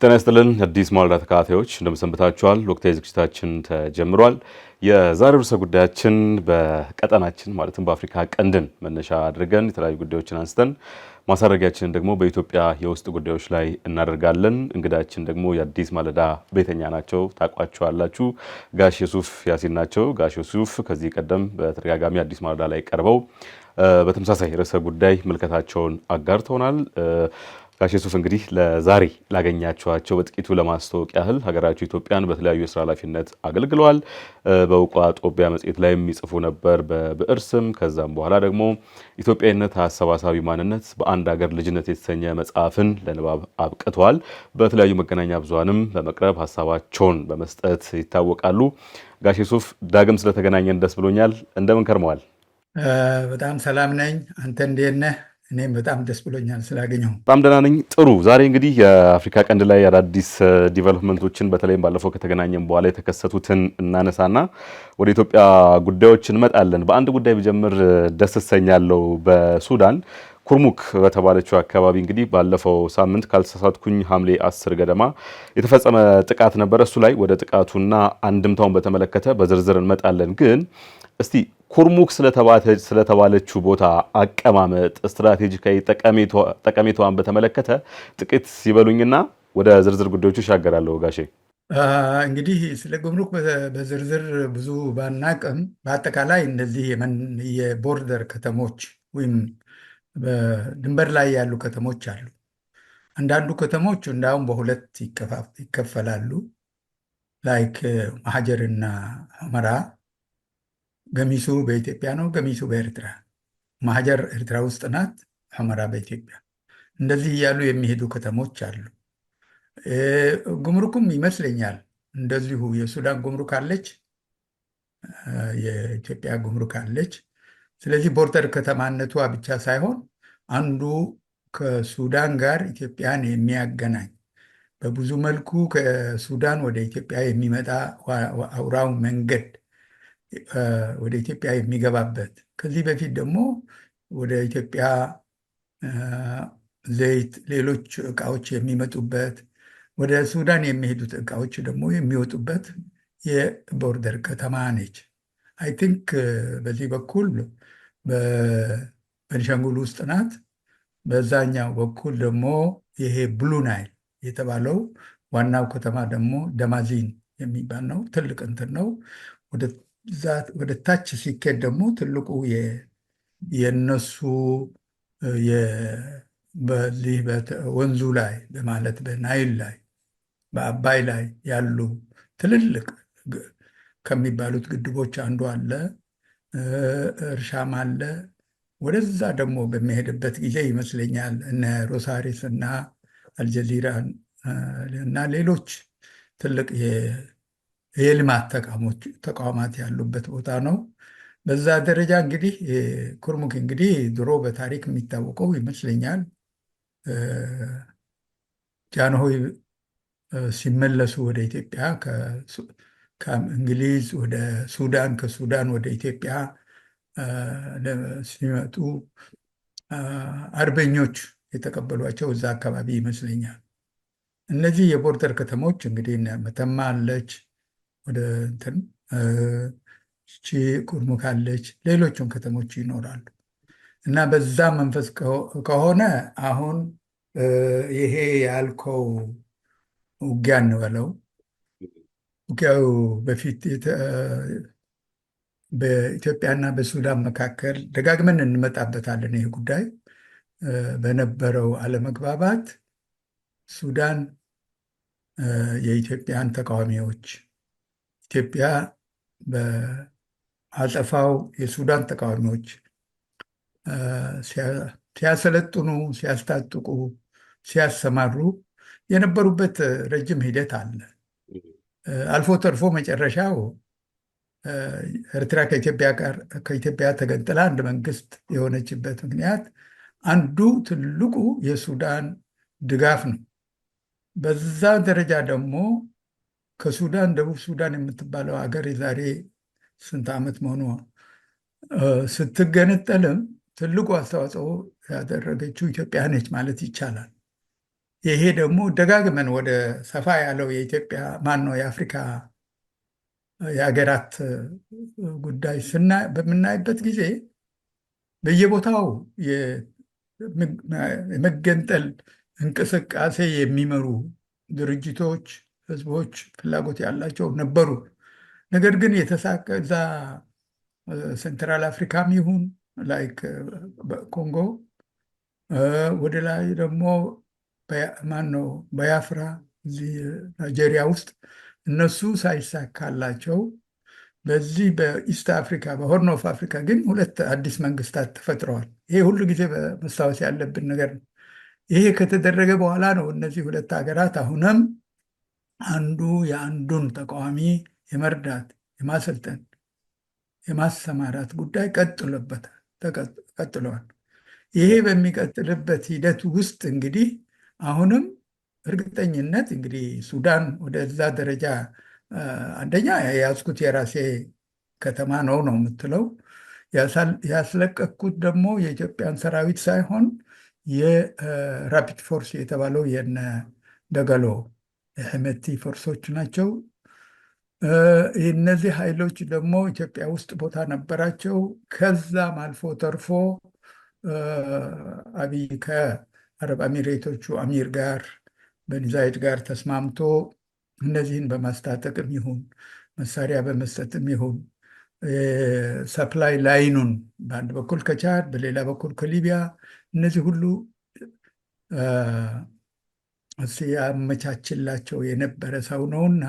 ጤና ይስጥልን አዲስ ማለዳ ተከታታዮች እንደምሰንብታችኋል። ወቅታዊ ዝግጅታችን ተጀምሯል። የዛሬው ርዕሰ ጉዳያችን በቀጠናችን ማለትም በአፍሪካ ቀንድን መነሻ አድርገን የተለያዩ ጉዳዮችን አንስተን ማሳረጊያችንን ደግሞ በኢትዮጵያ የውስጥ ጉዳዮች ላይ እናደርጋለን። እንግዳችን ደግሞ የአዲስ ማለዳ ቤተኛ ናቸው፣ ታውቋቸዋላችሁ። ጋሽ ዩሱፍ ያሲን ናቸው። ጋሽ ዩሱፍ ከዚህ ቀደም በተደጋጋሚ አዲስ ማለዳ ላይ ቀርበው በተመሳሳይ ርዕሰ ጉዳይ ምልከታቸውን አጋርተውናል። ጋሽ ዩሱፍ እንግዲህ ለዛሬ ላገኛቸዋቸው በጥቂቱ ለማስተዋወቅ ያህል ሀገራቸው ኢትዮጵያን በተለያዩ የስራ ኃላፊነት አገልግለዋል። በእውቋ ጦቢያ መጽሔት ላይ የሚጽፉ ነበር በብዕር ስም። ከዛም በኋላ ደግሞ ኢትዮጵያዊነት አሰባሳቢ ማንነት በአንድ ሀገር ልጅነት የተሰኘ መጽሐፍን ለንባብ አብቅተዋል። በተለያዩ መገናኛ ብዙሃንም በመቅረብ ሀሳባቸውን በመስጠት ይታወቃሉ። ጋሽ ዩሱፍ ዳግም ስለተገናኘን ደስ ብሎኛል። እንደምን ከርመዋል? በጣም ሰላም ነኝ። አንተ እንዴት ነህ? እኔም በጣም ደስ ብሎኛል ስላገኘሁ። በጣም ደህና ነኝ። ጥሩ። ዛሬ እንግዲህ የአፍሪካ ቀንድ ላይ አዳዲስ ዲቨሎፕመንቶችን በተለይም ባለፈው ከተገናኘን በኋላ የተከሰቱትን እናነሳና ወደ ኢትዮጵያ ጉዳዮች እንመጣለን። በአንድ ጉዳይ ብጀምር ደስ እሰኛለሁ። በሱዳን ኩርሙክ በተባለችው አካባቢ እንግዲህ ባለፈው ሳምንት ካልተሳሳትኩኝ ሐምሌ 10 ገደማ የተፈጸመ ጥቃት ነበረ። እሱ ላይ ወደ ጥቃቱና አንድምታውን በተመለከተ በዝርዝር እንመጣለን። ግን እስቲ ኩርሙክ ስለተባለችው ቦታ አቀማመጥ፣ ስትራቴጂካዊ ጠቀሜታዋን በተመለከተ ጥቂት ሲበሉኝና ወደ ዝርዝር ጉዳዮቹ ይሻገራለሁ። ጋሼ እንግዲህ ስለ ጉምሩክ በዝርዝር ብዙ ባናቅም በአጠቃላይ እነዚህ የቦርደር ከተሞች ወይም በድንበር ላይ ያሉ ከተሞች አሉ። አንዳንዱ ከተሞች እንዳውም በሁለት ይከፈላሉ። ላይክ ማሀጀርና ሁመራ ገሚሱ በኢትዮጵያ ነው፣ ገሚሱ በኤርትራ። ማሀጀር ኤርትራ ውስጥ ናት፣ ሁመራ በኢትዮጵያ። እንደዚህ እያሉ የሚሄዱ ከተሞች አሉ። ጉምሩክም ይመስለኛል እንደዚሁ የሱዳን ጉምሩክ አለች፣ የኢትዮጵያ ጉምሩክ አለች። ስለዚህ ቦርደር ከተማነቷ ብቻ ሳይሆን አንዱ ከሱዳን ጋር ኢትዮጵያን የሚያገናኝ በብዙ መልኩ ከሱዳን ወደ ኢትዮጵያ የሚመጣ አውራው መንገድ ወደ ኢትዮጵያ የሚገባበት፣ ከዚህ በፊት ደግሞ ወደ ኢትዮጵያ ዘይት፣ ሌሎች እቃዎች የሚመጡበት፣ ወደ ሱዳን የሚሄዱት እቃዎች ደግሞ የሚወጡበት የቦርደር ከተማ ነች። አይ ቲንክ በዚህ በኩል በቤኒሻንጉል ውስጥ ናት። በዛኛው በኩል ደግሞ ይሄ ብሉ ናይል የተባለው ዋናው ከተማ ደግሞ ደማዚን የሚባል ነው። ትልቅ እንትን ነው። ወደ ታች ሲኬድ ደግሞ ትልቁ የነሱ በዚህ ወንዙ ላይ በማለት በናይል ላይ በአባይ ላይ ያሉ ትልልቅ ከሚባሉት ግድቦች አንዱ አለ። እርሻም አለ። ወደዛ ደግሞ በሚሄድበት ጊዜ ይመስለኛል እነ ሮሳሪስ እና አልጀዚራ እና ሌሎች ትልቅ የልማት ተቋማት ያሉበት ቦታ ነው። በዛ ደረጃ እንግዲህ ኩርሙክ እንግዲህ ድሮ በታሪክ የሚታወቀው ይመስለኛል ጃንሆይ ሲመለሱ ወደ ኢትዮጵያ ከእንግሊዝ ወደ ሱዳን፣ ከሱዳን ወደ ኢትዮጵያ ሲመጡ አርበኞች የተቀበሏቸው እዛ አካባቢ ይመስለኛል። እነዚህ የቦርደር ከተሞች እንግዲህ መተማ አለች፣ ወደ እንትን ኩርሙክ አለች፣ ሌሎችም ከተሞች ይኖራሉ። እና በዛ መንፈስ ከሆነ አሁን ይሄ ያልከው ውጊያ እንበለው፣ ውጊያው በፊት በኢትዮጵያና በሱዳን መካከል ደጋግመን እንመጣበታለን። ይህ ጉዳይ በነበረው አለመግባባት ሱዳን የኢትዮጵያን ተቃዋሚዎች፣ ኢትዮጵያ በአጸፋው የሱዳን ተቃዋሚዎች ሲያሰለጥኑ፣ ሲያስታጥቁ፣ ሲያሰማሩ የነበሩበት ረጅም ሂደት አለ። አልፎ ተርፎ መጨረሻው ኤርትራ ከኢትዮጵያ ተገንጥላ አንድ መንግስት የሆነችበት ምክንያት አንዱ ትልቁ የሱዳን ድጋፍ ነው። በዛ ደረጃ ደግሞ ከሱዳን ደቡብ ሱዳን የምትባለው ሀገር የዛሬ ስንት ዓመት መሆኑ ስትገነጠልም ትልቁ አስተዋጽኦ ያደረገችው ኢትዮጵያ ነች ማለት ይቻላል። ይሄ ደግሞ ደጋግመን ወደ ሰፋ ያለው የኢትዮጵያ ማን ነው የአፍሪካ የሀገራት ጉዳይ በምናይበት ጊዜ በየቦታው የመገንጠል እንቅስቃሴ የሚመሩ ድርጅቶች፣ ህዝቦች ፍላጎት ያላቸው ነበሩ። ነገር ግን የተሳካ እዛ ሴንትራል አፍሪካም ይሁን ላይክ ኮንጎ ወደ ላይ ደግሞ ማን ነው ባያፍራ እዚህ ናይጄሪያ ውስጥ እነሱ ሳይሳካላቸው በዚህ በኢስት አፍሪካ በሆርን ኦፍ አፍሪካ ግን ሁለት አዲስ መንግስታት ተፈጥረዋል። ይሄ ሁሉ ጊዜ በመስታወስ ያለብን ነገር ነው። ይሄ ከተደረገ በኋላ ነው እነዚህ ሁለት ሀገራት አሁንም አንዱ የአንዱን ተቃዋሚ የመርዳት የማሰልጠን የማሰማራት ጉዳይ ቀጥለዋል። ይሄ በሚቀጥልበት ሂደት ውስጥ እንግዲህ አሁንም እርግጠኝነት እንግዲህ ሱዳን ወደዛ ደረጃ አንደኛ የያዝኩት የራሴ ከተማ ነው የምትለው ያስለቀቅኩት ደግሞ የኢትዮጵያን ሰራዊት ሳይሆን የራፒድ ፎርስ የተባለው የነ ደገሎ የሄሜቲ ፎርሶች ናቸው። እነዚህ ኃይሎች ደግሞ ኢትዮጵያ ውስጥ ቦታ ነበራቸው። ከዛም አልፎ ተርፎ አብይ ከአረብ አሚሬቶቹ አሚር ጋር በኒ ዛይድ ጋር ተስማምቶ እነዚህን በማስታጠቅም ይሁን መሳሪያ በመስጠትም ይሁን ሰፕላይ ላይኑን በአንድ በኩል ከቻድ በሌላ በኩል ከሊቢያ እነዚህ ሁሉ ያመቻችላቸው የነበረ ሰው ነውና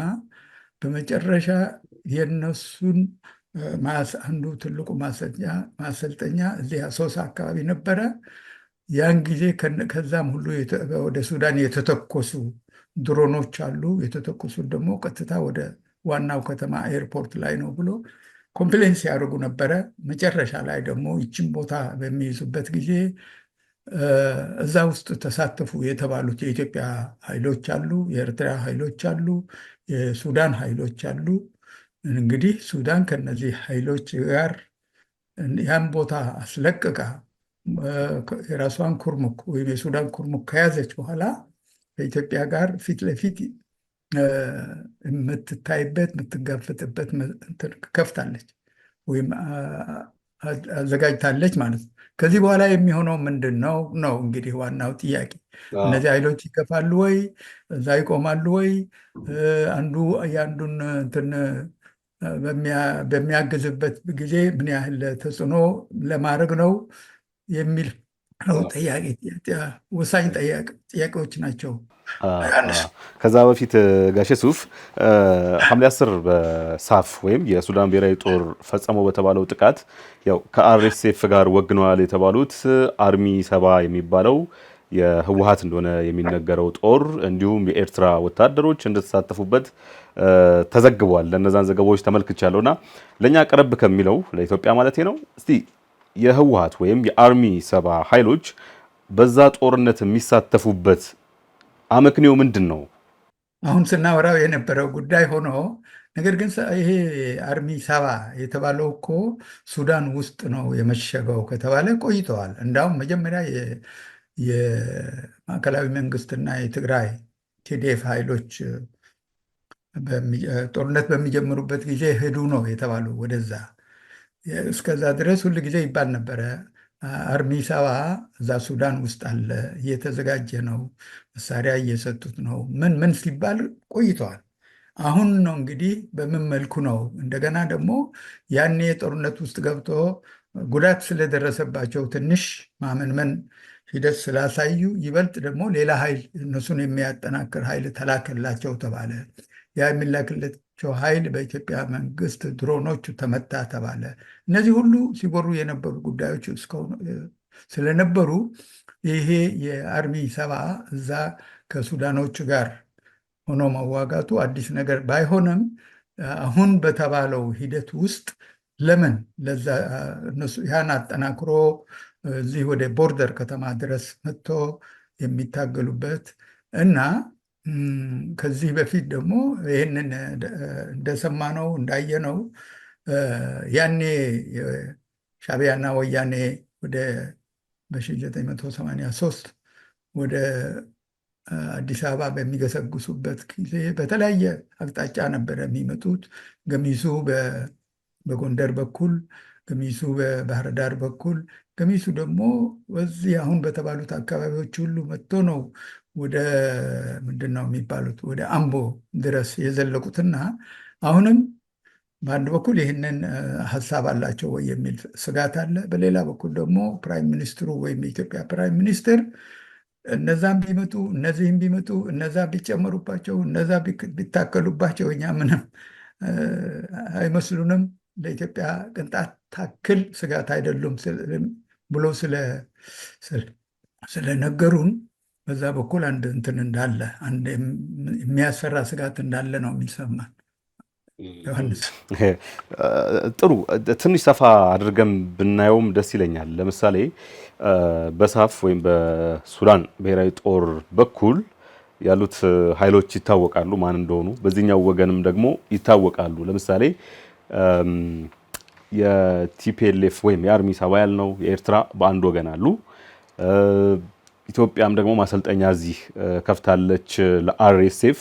በመጨረሻ የነሱን አንዱ ትልቁ ማሰልጠኛ እዚህ አሶሳ አካባቢ ነበረ። ያን ጊዜ ከዛም ሁሉ ወደ ሱዳን የተተኮሱ ድሮኖች አሉ። የተተኮሱት ደግሞ ቀጥታ ወደ ዋናው ከተማ ኤርፖርት ላይ ነው ብሎ ኮምፕሌንስ ያደርጉ ነበረ። መጨረሻ ላይ ደግሞ ይችን ቦታ በሚይዙበት ጊዜ እዛ ውስጥ ተሳተፉ የተባሉት የኢትዮጵያ ኃይሎች አሉ፣ የኤርትራ ኃይሎች አሉ፣ የሱዳን ኃይሎች አሉ። እንግዲህ ሱዳን ከነዚህ ኃይሎች ጋር ያን ቦታ አስለቅቃ የራሷን ኩርሙክ ወይም የሱዳን ኩርሙክ ከያዘች በኋላ ከኢትዮጵያ ጋር ፊት ለፊት የምትታይበት የምትጋፈጥበት ከፍታለች ወይም አዘጋጅታለች ማለት ነው። ከዚህ በኋላ የሚሆነው ምንድን ነው ነው እንግዲህ ዋናው ጥያቄ። እነዚህ ኃይሎች ይገፋሉ ወይ? እዛ ይቆማሉ ወይ? አንዱ የአንዱን እንትን በሚያግዝበት ጊዜ ምን ያህል ተጽዕኖ ለማድረግ ነው የሚል ወሳኝ ጥያቄዎች ናቸው። ከዛ በፊት ጋሼ ሱፍ ሐምሌ 10 በሳፍ ወይም የሱዳን ብሔራዊ ጦር ፈጸመው በተባለው ጥቃት ያው ከአርኤስኤፍ ጋር ወግነዋል የተባሉት አርሚ 70 የሚባለው የህወሓት እንደሆነ የሚነገረው ጦር እንዲሁም የኤርትራ ወታደሮች እንደተሳተፉበት ተዘግቧል። ለነዛን ዘገባዎች ተመልክቻለሁና ለኛ ቀረብ ከሚለው ለኢትዮጵያ ማለት ነው እስቲ የህወሓት ወይም የአርሚ 70 ኃይሎች በዛ ጦርነት የሚሳተፉበት አመክንዮ ምንድን ነው? አሁን ስናወራው የነበረው ጉዳይ ሆኖ ነገር ግን ይሄ አርሚ 70 የተባለው እኮ ሱዳን ውስጥ ነው የመሸገው ከተባለ ቆይተዋል። እንዳውም መጀመሪያ የማዕከላዊ መንግስትና የትግራይ ቲዲኤፍ ኃይሎች ጦርነት በሚጀምሩበት ጊዜ ሄዱ ነው የተባሉ ወደዛ። እስከዛ ድረስ ሁል ጊዜ ይባል ነበረ አርሚ 70 እዛ ሱዳን ውስጥ አለ፣ እየተዘጋጀ ነው፣ መሳሪያ እየሰጡት ነው፣ ምን ሲባል ቆይተዋል። አሁን ነው እንግዲህ በምን መልኩ ነው እንደገና ደግሞ ያኔ ጦርነት ውስጥ ገብቶ ጉዳት ስለደረሰባቸው ትንሽ ማመንመን ሂደት ስላሳዩ ይበልጥ ደግሞ ሌላ ኃይል እነሱን የሚያጠናክር ኃይል ተላከላቸው ተባለ። ያ የሚላክላቸው ኃይል በኢትዮጵያ መንግስት ድሮኖቹ ተመታ ተባለ። እነዚህ ሁሉ ሲወሩ የነበሩ ጉዳዮች እስካሁን ስለነበሩ ይሄ የአርሚ 70 እዛ ከሱዳኖቹ ጋር ሆኖ መዋጋቱ አዲስ ነገር ባይሆንም አሁን በተባለው ሂደት ውስጥ ለምን ለዛ እነሱ ያን አጠናክሮ እዚህ ወደ ቦርደር ከተማ ድረስ መጥቶ የሚታገሉበት እና ከዚህ በፊት ደግሞ ይህንን እንደሰማነው እንዳየነው ያኔ ሻዕቢያና ወያኔ ወደ በ1983 ወደ አዲስ አበባ በሚገሰግሱበት ጊዜ በተለያየ አቅጣጫ ነበረ የሚመጡት። ገሚሱ በጎንደር በኩል፣ ገሚሱ በባህር ዳር በኩል፣ ገሚሱ ደግሞ በዚህ አሁን በተባሉት አካባቢዎች ሁሉ መጥቶ ነው ወደ ምንድን ነው የሚባሉት ወደ አምቦ ድረስ የዘለቁትና አሁንም በአንድ በኩል ይህንን ሀሳብ አላቸው ወይ የሚል ስጋት አለ። በሌላ በኩል ደግሞ ፕራይም ሚኒስትሩ ወይም የኢትዮጵያ ፕራይም ሚኒስትር እነዛም ቢመጡ እነዚህም ቢመጡ እነዛ ቢጨመሩባቸው እነዛ ቢታከሉባቸው እኛ ምንም አይመስሉንም፣ ለኢትዮጵያ ቅንጣት ታክል ስጋት አይደሉም ብሎ ስለነገሩን በዛ በኩል አንድ እንትን እንዳለ አንድ የሚያስፈራ ስጋት እንዳለ ነው የሚሰማን። ዮሐንስ ጥሩ፣ ትንሽ ሰፋ አድርገን ብናየውም ደስ ይለኛል። ለምሳሌ በሳፍ ወይም በሱዳን ብሔራዊ ጦር በኩል ያሉት ኃይሎች ይታወቃሉ ማን እንደሆኑ፣ በዚህኛው ወገንም ደግሞ ይታወቃሉ። ለምሳሌ የቲፒኤልኤፍ ወይም የአርሚ ሰባ ያልነው የኤርትራ በአንድ ወገን አሉ። ኢትዮጵያም ደግሞ ማሰልጠኛ እዚህ ከፍታለች ለአርኤስኤፍ።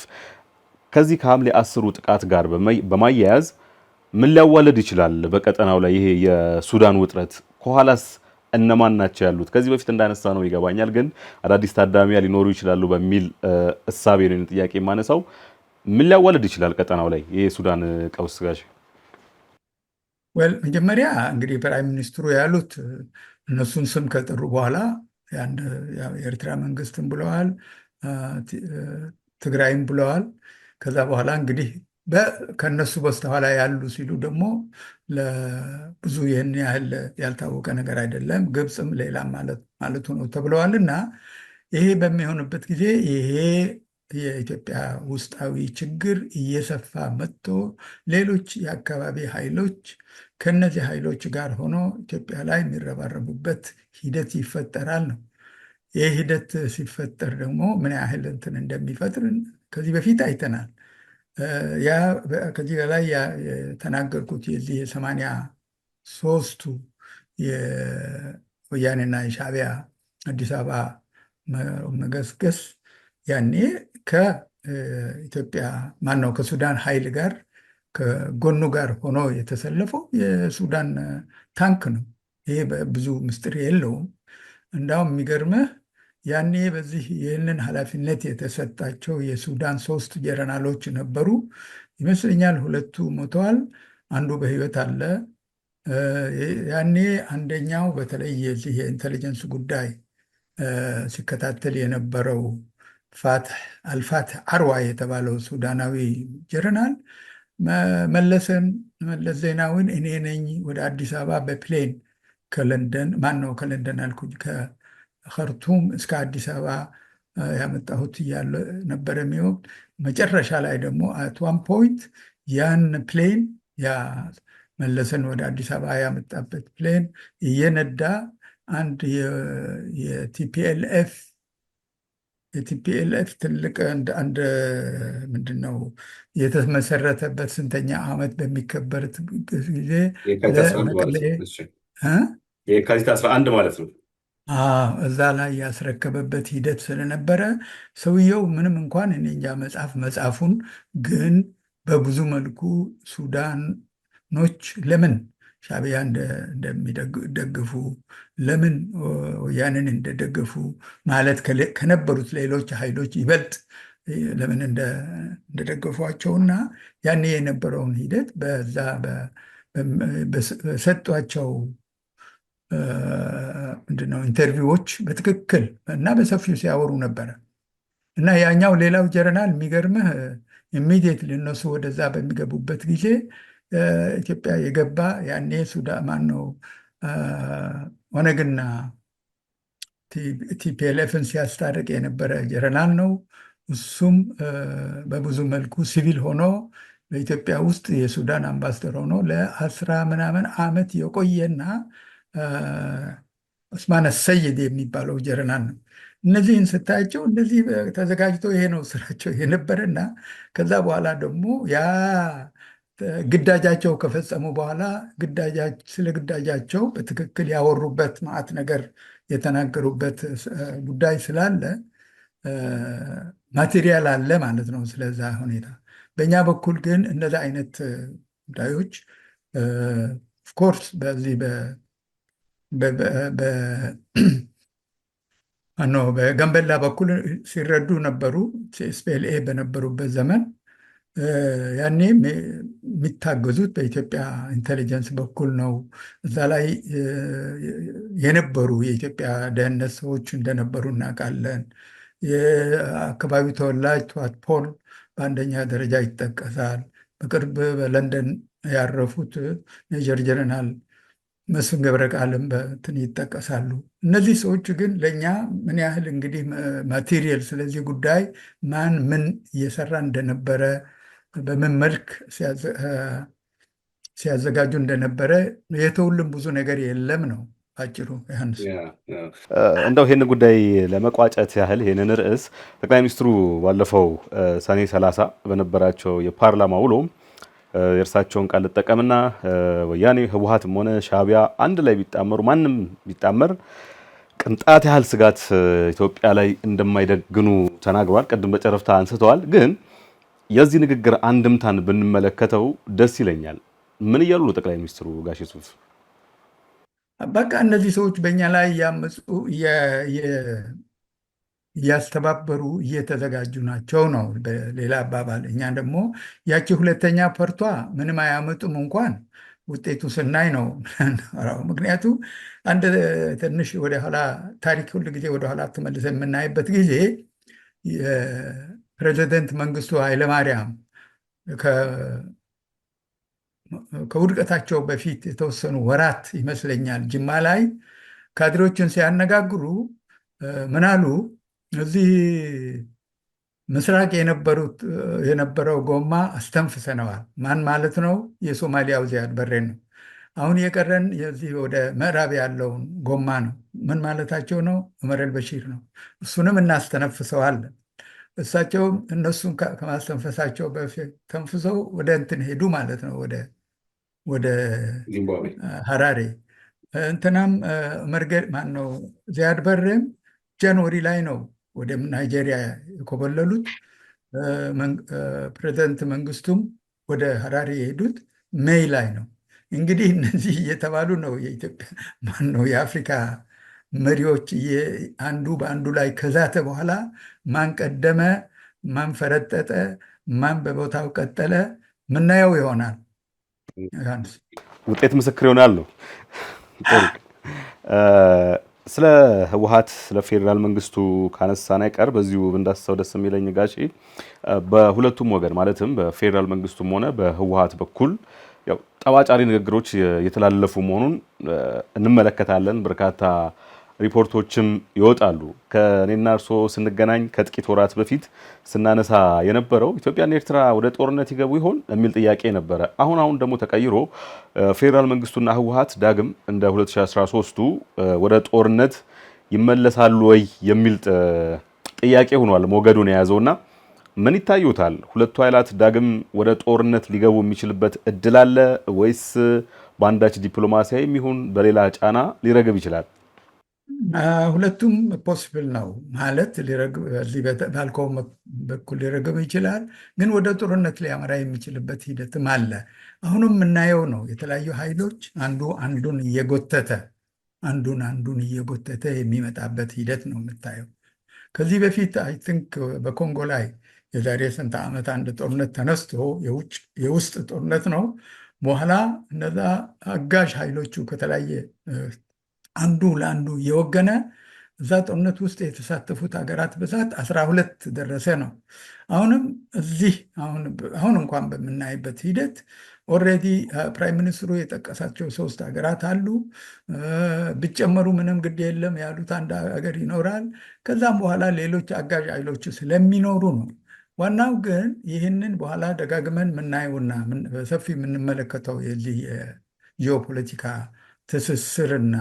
ከዚህ ከሐምሌ 10ሩ ጥቃት ጋር በማያያዝ ምን ሊያዋለድ ይችላል በቀጠናው ላይ ይሄ የሱዳን ውጥረት? ከኋላስ እነማን ናቸው ያሉት? ከዚህ በፊት እንዳነሳ ነው ይገባኛል፣ ግን አዳዲስ ታዳሚያ ሊኖሩ ይችላሉ በሚል እሳቤ ነው ጥያቄ የማነሳው። ምን ሊያዋለድ ይችላል ቀጠናው ላይ ይሄ የሱዳን ቀውስ ጋር? መጀመሪያ እንግዲህ ፕራይም ሚኒስትሩ ያሉት እነሱን ስም ከጠሩ በኋላ የኤርትራ መንግስትም ብለዋል፣ ትግራይም ብለዋል። ከዛ በኋላ እንግዲህ ከነሱ በስተኋላ ያሉ ሲሉ ደግሞ ለብዙ ይህን ያህል ያልታወቀ ነገር አይደለም፣ ግብፅም ሌላም ማለቱ ነው ተብለዋል። እና ይሄ በሚሆንበት ጊዜ ይሄ የኢትዮጵያ ውስጣዊ ችግር እየሰፋ መጥቶ ሌሎች የአካባቢ ኃይሎች ከነዚህ ኃይሎች ጋር ሆኖ ኢትዮጵያ ላይ የሚረባረቡበት ሂደት ይፈጠራል ነው። ይህ ሂደት ሲፈጠር ደግሞ ምን ያህል እንትን እንደሚፈጥር ከዚህ በፊት አይተናል። ያ ከዚህ በላይ የተናገርኩት የዚህ የ83ቱ የወያኔና የሻዕቢያ አዲስ አበባ መገስገስ ያኔ ከኢትዮጵያ ማነው ከሱዳን ኃይል ጋር ከጎኑ ጋር ሆኖ የተሰለፈው የሱዳን ታንክ ነው። ይሄ ብዙ ምስጢር የለውም። እንዳውም የሚገርምህ ያኔ በዚህ ይህንን ኃላፊነት የተሰጣቸው የሱዳን 3 ጀነራሎች ነበሩ ይመስለኛል። 2ቱ ሞተዋል፣ አንዱ በህይወት አለ። ያኔ አንደኛው በተለይ የዚህ የኢንቴሊጀንስ ጉዳይ ሲከታተል የነበረው አልፋትህ አርዋ የተባለው ሱዳናዊ ጀነራል መለስ ዜናዊን እኔ ነኝ ወደ አዲስ አበባ በፕሌን ከለንደን ከለንደን አልኩኝ ከኸርቱም እስከ አዲስ አበባ ያመጣሁት እያለ ነበረ የሚሆን። መጨረሻ ላይ ደግሞ አት ዋን ፖይንት ያን ፕሌን ያ መለስን ወደ አዲስ አበባ ያመጣበት ፕሌን እየነዳ አንድ የቲፒኤልኤፍ ትልቅ አንድ ምንድን ነው የተመሰረተበት ስንተኛ ዓመት በሚከበርት ጊዜ የካቲት 11 ማለት ነው። እዛ ላይ ያስረከበበት ሂደት ስለነበረ ሰውየው ምንም እንኳን እኔ እንጃ መጽሐፉን ግን በብዙ መልኩ ሱዳኖች ለምን ሻዕቢያ እንደሚደግፉ ለምን ወያንን እንደደገፉ ማለት ከነበሩት ሌሎች ኃይሎች ይበልጥ ለምን እንደደገፏቸውና ያኔ የነበረውን ሂደት በዛ በሰጧቸው ምንድነው ኢንተርቪዎች በትክክል እና በሰፊው ሲያወሩ ነበረ። እና ያኛው ሌላው ጀነራል የሚገርምህ ኢሚዲየትሊ እነሱ ወደዛ በሚገቡበት ጊዜ ኢትዮጵያ የገባ ያኔ ሱዳን ማነው ኦነግና ቲፒኤልኤፍን ሲያስታርቅ የነበረ ጀነራል ነው። እሱም በብዙ መልኩ ሲቪል ሆኖ በኢትዮጵያ ውስጥ የሱዳን አምባሳደር ሆኖ ለ10 ምናምን ዓመት የቆየና ዑስማን ሰይድ የሚባለው ጀነራል ነው። እነዚህን ስታያቸው እንደዚህ ተዘጋጅተው ይሄ ነው ስራቸው የነበረና ከዛ በኋላ ደግሞ ያ ግዳጃቸው ከፈጸሙ በኋላ ስለ ግዳጃቸው በትክክል ያወሩበት ማዕት ነገር የተናገሩበት ጉዳይ ስላለ ማቴሪያል አለ ማለት ነው ስለዛ ሁኔታ። በእኛ በኩል ግን እንደዛ አይነት ጉዳዮች ኦፍኮርስ በዚህ በጋምቤላ በኩል ሲረዱ ነበሩ ኤስፒኤልኤ በነበሩበት ዘመን። ያኔም የሚታገዙት በኢትዮጵያ ኢንቴሊጀንስ በኩል ነው። እዛ ላይ የነበሩ የኢትዮጵያ ደህንነት ሰዎች እንደነበሩ እናውቃለን። የአካባቢው ተወላጅ ቱዋት ፖል በአንደኛ ደረጃ ይጠቀሳል። በቅርብ በለንደን ያረፉት ሜጀር ጀነራል መስፍን ገብረ ቃልም በትን ይጠቀሳሉ። እነዚህ ሰዎች ግን ለእኛ ምን ያህል እንግዲህ ማቴሪያል ስለዚህ ጉዳይ ማን ምን እየሰራ እንደነበረ በምን መልክ ሲያዘጋጁ እንደነበረ የተውልን ብዙ ነገር የለም ነው አጭሩ። ዮሐንስ እንደው ይህን ጉዳይ ለመቋጨት ያህል ይህንን ርዕስ ጠቅላይ ሚኒስትሩ ባለፈው ሰኔ 30 በነበራቸው የፓርላማ ውሎ የእርሳቸውን ቃል ልጠቀምና ወያኔ ህወሓትም ሆነ ሻዕቢያ አንድ ላይ ቢጣመሩ ማንም ቢጣመር ቅንጣት ያህል ስጋት ኢትዮጵያ ላይ እንደማይደግኑ ተናግሯል። ቅድም በጨረፍታ አንስተዋል። ግን የዚህ ንግግር አንድምታን ብንመለከተው ደስ ይለኛል። ምን እያሉ ነው ጠቅላይ ሚኒስትሩ ጋሽ ሱፍ? በቃ እነዚህ ሰዎች በእኛ ላይ እያመፁ እያስተባበሩ እየተዘጋጁ ናቸው ነው በሌላ አባባል። እኛ ደግሞ ያቺ ሁለተኛ ፐርቷ ምንም አያመጡም እንኳን ውጤቱ ስናይ ነው። ምክንያቱ አንድ ትንሽ ወደኋላ ታሪክ ሁል ጊዜ ወደኋላ ተመልሰ የምናይበት ጊዜ የፕሬዚደንት መንግስቱ ኃይለማርያም ከውድቀታቸው በፊት የተወሰኑ ወራት ይመስለኛል ጅማ ላይ ካድሬዎችን ሲያነጋግሩ ምን አሉ? እዚህ ምስራቅ የነበረው ጎማ አስተንፍሰነዋል። ማን ማለት ነው? የሶማሊያው ዚያድ በሬን ነው። አሁን የቀረን የዚህ ወደ ምዕራብ ያለውን ጎማ ነው። ምን ማለታቸው ነው? ዑመር አልበሺር ነው። እሱንም እናስተነፍሰዋለን። እሳቸውም እነሱን ከማስተንፈሳቸው በፊት ተንፍሰው ወደ እንትን ሄዱ ማለት ነው፣ ወደ ሀራሬ። እንትናም መርገድ ማን ነው? ዚያድ በሬም ጃንዋሪ ላይ ነው ወደ ናይጄሪያ የኮበለሉት። ፕሬዚደንት መንግስቱም ወደ ሀራሪ የሄዱት ሜይ ላይ ነው። እንግዲህ እነዚህ እየተባሉ ነው የኢትዮጵያ ማነው የአፍሪካ መሪዎች አንዱ በአንዱ ላይ ከዛተ በኋላ ማን ቀደመ፣ ማን ፈረጠጠ፣ ማን በቦታው ቀጠለ ምናየው ይሆናል። ውጤት ምስክር ይሆናል ነው። ስለ ህወሓት ስለ ፌዴራል መንግስቱ ካነሳን አይቀር በዚሁ እንዳስሰው ደስ የሚለኝ ጋሼ በሁለቱም ወገን ማለትም በፌዴራል መንግስቱም ሆነ በህወሓት በኩል ያው ጠባጫሪ ንግግሮች የተላለፉ መሆኑን እንመለከታለን። በርካታ ሪፖርቶችም ይወጣሉ። ከኔና እርሶ ስንገናኝ ከጥቂት ወራት በፊት ስናነሳ የነበረው ኢትዮጵያና ኤርትራ ወደ ጦርነት ይገቡ ይሆን የሚል ጥያቄ ነበረ። አሁን ደግሞ ተቀይሮ ፌዴራል መንግስቱና ህወሓት ዳግም እንደ 2013ቱ ወደ ጦርነት ይመለሳሉ ወይ የሚል ጥያቄ ሆኗል ሞገዱን የያዘውና ምን ይታዩታል? ሁለቱ ኃይላት ዳግም ወደ ጦርነት ሊገቡ የሚችልበት እድል አለ ወይስ በአንዳች ዲፕሎማሲያዊ ይሁን በሌላ ጫና ሊረግብ ይችላል? ሁለቱም ፖሲብል ነው ማለት ባልከው በኩል ሊረግብ ይችላል፣ ግን ወደ ጦርነት ሊያመራ የሚችልበት ሂደትም አለ። አሁንም የምናየው ነው የተለያዩ ኃይሎች አንዱን እየጎተተ የሚመጣበት ሂደት ነው የምታየው። ከዚህ በፊት አይ ቲንክ በኮንጎ ላይ የዛሬ ስንት ዓመት አንድ ጦርነት ተነስቶ የውስጥ ጦርነት ነው። በኋላ እነዛ አጋዥ ኃይሎቹ ከተለያየ አንዱ ለአንዱ እየወገነ እዛ ጦርነት ውስጥ የተሳተፉት ሀገራት ብዛት 12 ደረሰ ነው። አሁንም አሁን እንኳን በምናይበት ሂደት ኦልሬዲ ፕራይም ሚኒስትሩ የጠቀሳቸው 3 ሀገራት አሉ። ቢጨመሩ ምንም ግድ የለም ያሉት አንድ ሀገር ይኖራል። ከዛም በኋላ ሌሎች አጋዥ ኃይሎች ስለሚኖሩ ነው። ዋናው ግን ይህንን በኋላ ደጋግመን የምናየውና በሰፊ የምንመለከተው የዚህ የጂኦፖለቲካ ትስስርና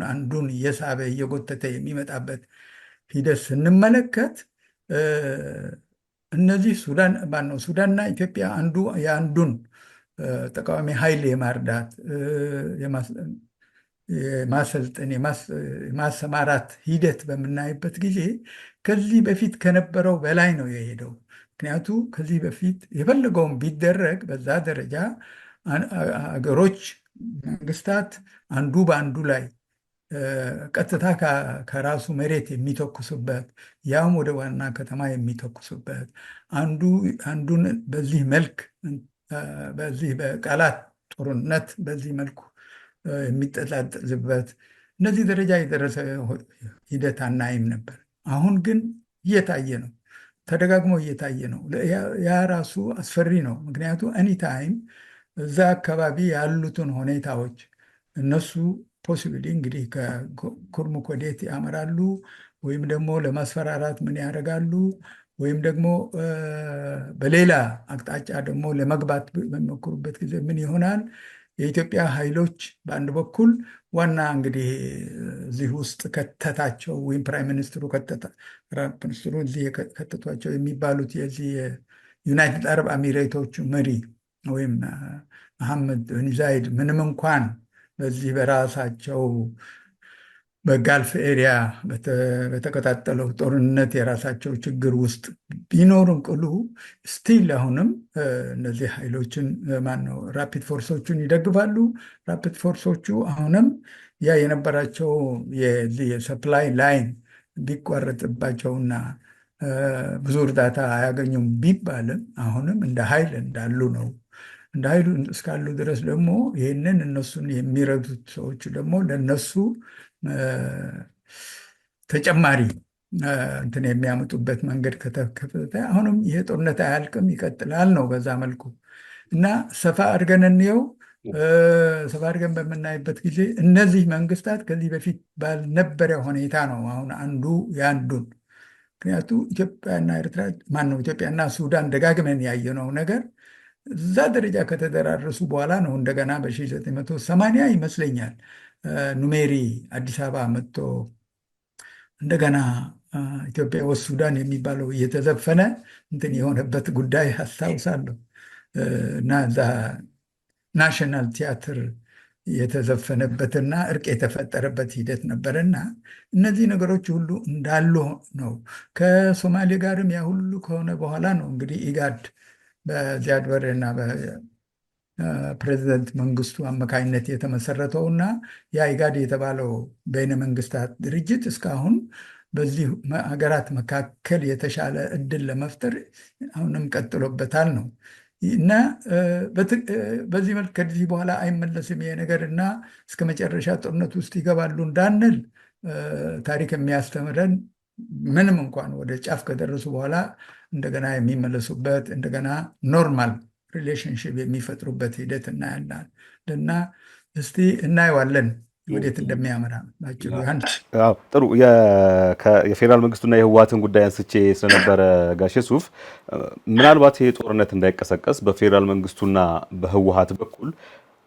አንዱን እየሳበ እየጎተተ የሚመጣበት ሂደት ስንመለከት እነዚህ ሱዳንና ኢትዮጵያ አንዱ የአንዱን ተቃዋሚ ኃይል የማርዳት የማሰልጠን የማሰማራት ሂደት በምናይበት ጊዜ ከዚህ በፊት ከነበረው በላይ ነው የሄደው። ምክንያቱ ከዚህ በፊት የፈለገውን ቢደረግ በዛ ደረጃ አገሮች፣ መንግስታት አንዱ በአንዱ ላይ ቀጥታ ከራሱ መሬት የሚተኩሱበት ያም ወደ ዋና ከተማ የሚተኩሱበት አንዱን በዚህ መልክ በዚህ በቃላት ጦርነት በዚህ መልኩ የሚጠጣጠዝበት እነዚህ ደረጃ የደረሰ ሂደት አናይም ነበር። አሁን ግን እየታየ ነው፣ ተደጋግሞ እየታየ ነው። ያ ራሱ አስፈሪ ነው። ምክንያቱ ኤኒታይም እዛ አካባቢ ያሉትን ሁኔታዎች እነሱ ፖሲብሊ እንግዲህ ከኩርሙክ ወዴት ያመራሉ ወይም ደግሞ ለማስፈራራት ምን ያደርጋሉ ወይም ደግሞ በሌላ አቅጣጫ ደግሞ ለመግባት በሚሞክሩበት ጊዜ ምን ይሆናል? የኢትዮጵያ ኃይሎች በአንድ በኩል ዋና እንግዲህ እዚህ ውስጥ ከተታቸው ወይም ፕራይም ሚኒስትሩ እዚህ ከተቷቸው የሚባሉት የዚህ የዩናይትድ አረብ አሚሬቶቹ መሪ ወይም መሐመድ ብን ዛይድ ምንም እንኳን በዚህ በራሳቸው በጋልፍ ኤሪያ በተቀጣጠለው ጦርነት የራሳቸው ችግር ውስጥ ቢኖሩም ቅሉ ስቲል አሁንም እነዚህ ኃይሎችን ማነው ራፒድ ፎርሶቹን ይደግፋሉ። ራፒድ ፎርሶቹ አሁንም ያ የነበራቸው የሰፕላይ ላይን ቢቋረጥባቸውና ብዙ እርዳታ አያገኙም ቢባልም አሁንም እንደ ኃይል እንዳሉ ነው። እንደ ኃይሉ እስካሉ ድረስ ደግሞ ይህንን እነሱን የሚረዱት ሰዎች ደግሞ ለነሱ ተጨማሪ እንትን የሚያመጡበት መንገድ ከተከፈተ አሁንም ይሄ ጦርነት አያልቅም፣ ይቀጥላል ነው በዛ መልኩ እና ሰፋ አድርገን እንየው። ሰፋ አድርገን በምናይበት ጊዜ እነዚህ መንግስታት ከዚህ በፊት ባልነበረ ሁኔታ ነው አሁን አንዱ የአንዱን ምክንያቱ ኢትዮጵያና ኤርትራ ማነው ኢትዮጵያና ሱዳን ደጋግመን ያየነው ነገር እዛ ደረጃ ከተደራረሱ በኋላ ነው እንደገና በ1980 ይመስለኛል ኑሜሪ አዲስ አበባ መጥቶ እንደገና ኢትዮጵያ ወስጥ ሱዳን የሚባለው እየተዘፈነ እንትን የሆነበት ጉዳይ አስታውሳለሁ እና እዛ ናሽናል ቲያትር የተዘፈነበትና እርቅ የተፈጠረበት ሂደት ነበርና እነዚህ ነገሮች ሁሉ እንዳሉ ነው። ከሶማሌ ጋርም ያ ሁሉ ከሆነ በኋላ ነው እንግዲህ ኢጋድ በዚያድ በሬ እና በፕሬዚደንት መንግስቱ አማካኝነት የተመሰረተውና ያ ኢጋድ የተባለው በይነ መንግስታት ድርጅት እስካሁን በዚህ ሀገራት መካከል የተሻለ እድል ለመፍጠር አሁንም ቀጥሎበታል ነው እና በዚህ መልክ ከዚህ በኋላ አይመለስም ይሄ ነገር እና እስከ መጨረሻ ጦርነት ውስጥ ይገባሉ እንዳንል ታሪክ የሚያስተምረን ምንም እንኳን ወደ ጫፍ ከደረሱ በኋላ እንደገና የሚመለሱበት እንደገና ኖርማል ሪሌሽንሽፕ የሚፈጥሩበት ሂደት እናያለን እና እስቲ እናየዋለን ወዴት እንደሚያመራ ናቸው። ጥሩ የፌዴራል መንግስቱና የህወሓትን ጉዳይ አንስቼ ስለነበረ ጋሼ ሱፍ ምናልባት ይሄ ጦርነት እንዳይቀሰቀስ በፌዴራል መንግስቱና በህወሓት በኩል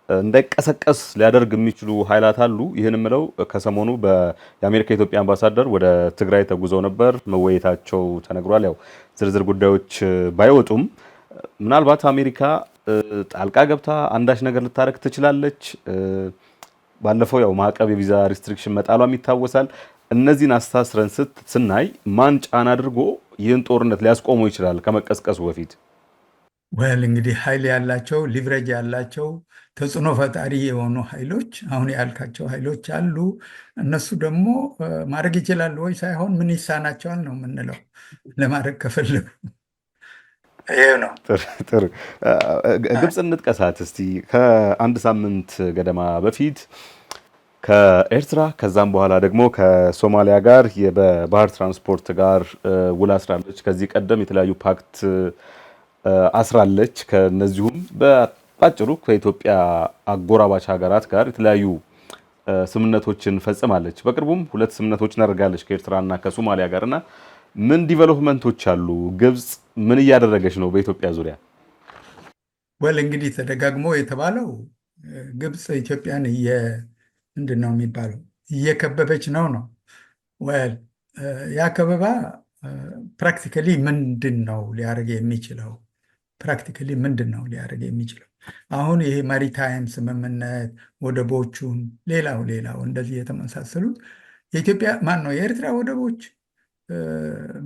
እንዳይቀሰቀስ ሊያደርግ የሚችሉ ኃይላት አሉ። ይህን ምለው ከሰሞኑ የአሜሪካ የኢትዮጵያ አምባሳደር ወደ ትግራይ ተጉዘው ነበር፣ መወየታቸው ተነግሯል። ያው ዝርዝር ጉዳዮች ባይወጡም ምናልባት አሜሪካ ጣልቃ ገብታ አንዳች ነገር ልታረግ ትችላለች። ባለፈው ያው ማዕቀብ የቪዛ ሪስትሪክሽን መጣሏም ይታወሳል። እነዚህን አስተሳስረን ስናይ ማን ጫና አድርጎ ይህን ጦርነት ሊያስቆመው ይችላል ከመቀስቀሱ በፊት? ወል እንግዲህ ኃይል ያላቸው ሊቭሬጅ ያላቸው ተጽዕኖ ፈጣሪ የሆኑ ኃይሎች አሁን ያልካቸው ኃይሎች አሉ። እነሱ ደግሞ ማድረግ ይችላሉ ወይ ሳይሆን ምን ይሳናቸዋል ነው የምንለው ለማድረግ ከፈለጉ። ይሄው ነው። ጥሩ ግብፅ እንጥቀሳት እስቲ። ከአንድ ሳምንት ገደማ በፊት ከኤርትራ ከዛም በኋላ ደግሞ ከሶማሊያ ጋር በባህር ትራንስፖርት ጋር ውል አስራለች። ከዚህ ቀደም የተለያዩ ፓክት አስራለች። ከነዚሁም በአጭሩ ከኢትዮጵያ አጎራባች ሀገራት ጋር የተለያዩ ስምምነቶችን ፈጽማለች። በቅርቡም ሁለት ስምምነቶችን አድርጋለች ከኤርትራና ከሶማሊያ ጋርና ምን ዲቨሎፕመንቶች አሉ? ግብፅ ምን እያደረገች ነው በኢትዮጵያ ዙሪያ? ወል እንግዲህ ተደጋግሞ የተባለው ግብፅ ኢትዮጵያን ምንድን ነው የሚባለው እየከበበች ነው። ወል ያ ከበባ ፕራክቲካሊ ምንድን ነው ሊያደርግ የሚችለው? ፕራክቲካሊ ምንድን ነው ሊያደርግ የሚችለው? አሁን ይሄ ማሪታይም ስምምነት ወደቦቹን፣ ሌላው እንደዚህ የተመሳሰሉት የኢትዮጵያ ማን ነው የኤርትራ ወደቦች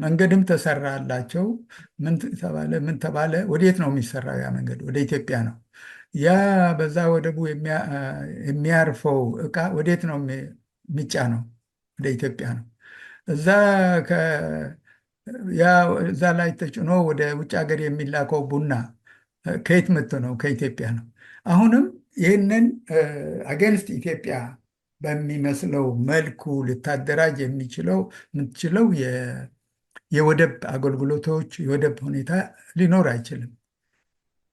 መንገድም ተሰራላቸው። ምን ተባለ? ወዴት ነው የሚሰራው ያ መንገድ? ወደ ኢትዮጵያ ነው። ያ በዛ ወደቡ የሚያርፈው እቃ ወዴት ነው የሚጫነው? ወደ ኢትዮጵያ ነው። እዛ እዛ ላይ ተጭኖ ወደ ውጭ ሀገር የሚላከው ቡና ከየት መጥቶ ነው? ከኢትዮጵያ ነው። አሁንም ይህንን አገንስት ኢትዮጵያ በሚመስለው መልኩ ልታደራጅ የምትችለው የወደብ አገልግሎቶች የወደብ ሁኔታ ሊኖር አይችልም።